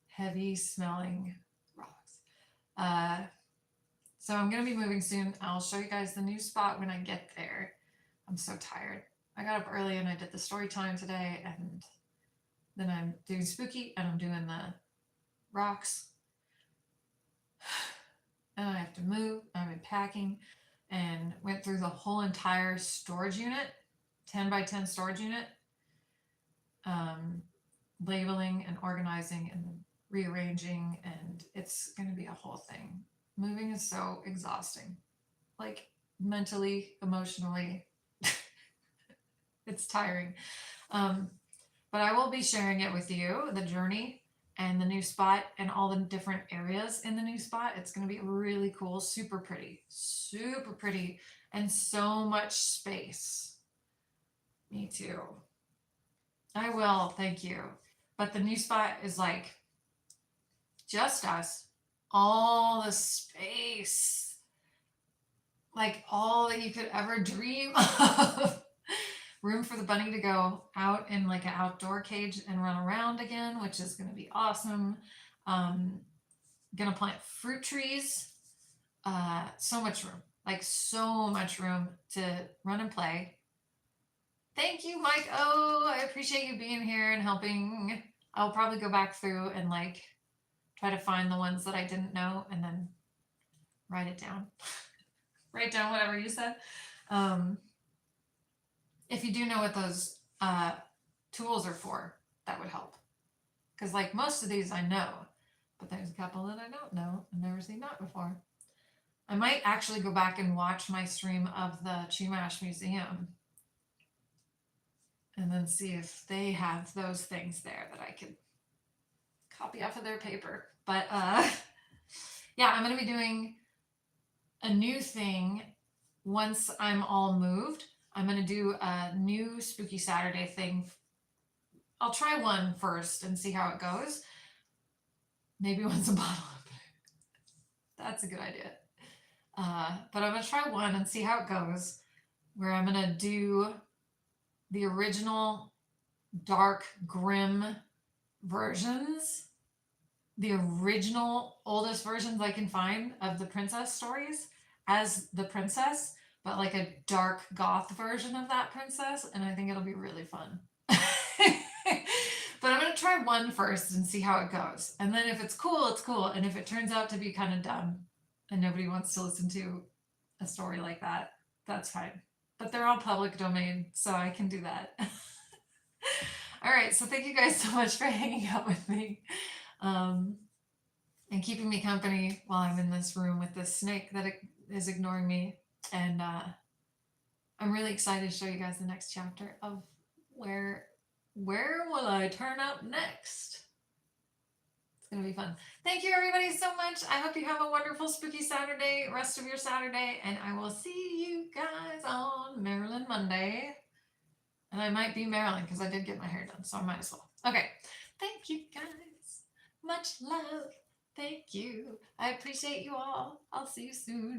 Heavy smelling rocks. So I'm gonna be moving soon. I'll show you guys the new spot when I get there. I'm so tired. I got up early and I did the story time today, and then I'm doing spooky and I'm doing the rocks. And I have to move. I've been packing and went through the whole entire storage unit, 10 by 10 storage unit, labeling and organizing and rearranging, and it's going to be a whole thing. Moving is so exhausting, like mentally, emotionally. It's tiring. But I will be sharing it with you, the journey and the new spot and all the different areas in the new spot. It's going to be really cool, super pretty, and so much space. Me too. I will, thank you. But the new spot is like just us, all the space, like all that you could ever dream of. Room for the bunny to go out in like an outdoor cage and run around again, which is going to be awesome. Gonna plant fruit trees. So much room, like so much room to run and play. Thank you, Mike. Oh, I appreciate you being here and helping. I'll probably go back through and like try to find the ones that I didn't know and then write it down. Write down whatever you said. If you do know what those tools are for, that would help. Because like most of these I know, but there's a couple that I don't know. I've never seen that before. I might actually go back and watch my stream of the Chumash Museum and then see if they have those things there that I could copy off of their paper. But yeah, I'm going to be doing a new thing once I'm all moved. I'm going to do a new Spooky Saturday thing. I'll try one first and see how it goes. Maybe once a bottle opener. That's a good idea. But I'm going to try one and see how it goes, where I'm going to do the original dark, grim versions, the original oldest versions I can find of the princess stories as the princess, but like a dark goth version of that princess, and I think it'll be really fun. But I'm going to try one first and see how it goes. And then if it's cool, it's cool. And if it turns out to be kind of dumb and nobody wants to listen to a story like that, that's fine. But they're all public domain, so I can do that. All right, so thank you guys so much for hanging out with me and keeping me company while I'm in this room with this snake that is ignoring me. And I'm really excited to show you guys the next chapter of where will I turn up next? It's going to be fun. Thank you everybody so much. I hope you have a wonderful spooky Saturday, rest of your Saturday, and I will see you guys on Marilyn Monday. And I might be Marilyn because I did get my hair done, so I might as well. Okay. Thank you guys. Much love. Thank you. I appreciate you all. I'll see you soon.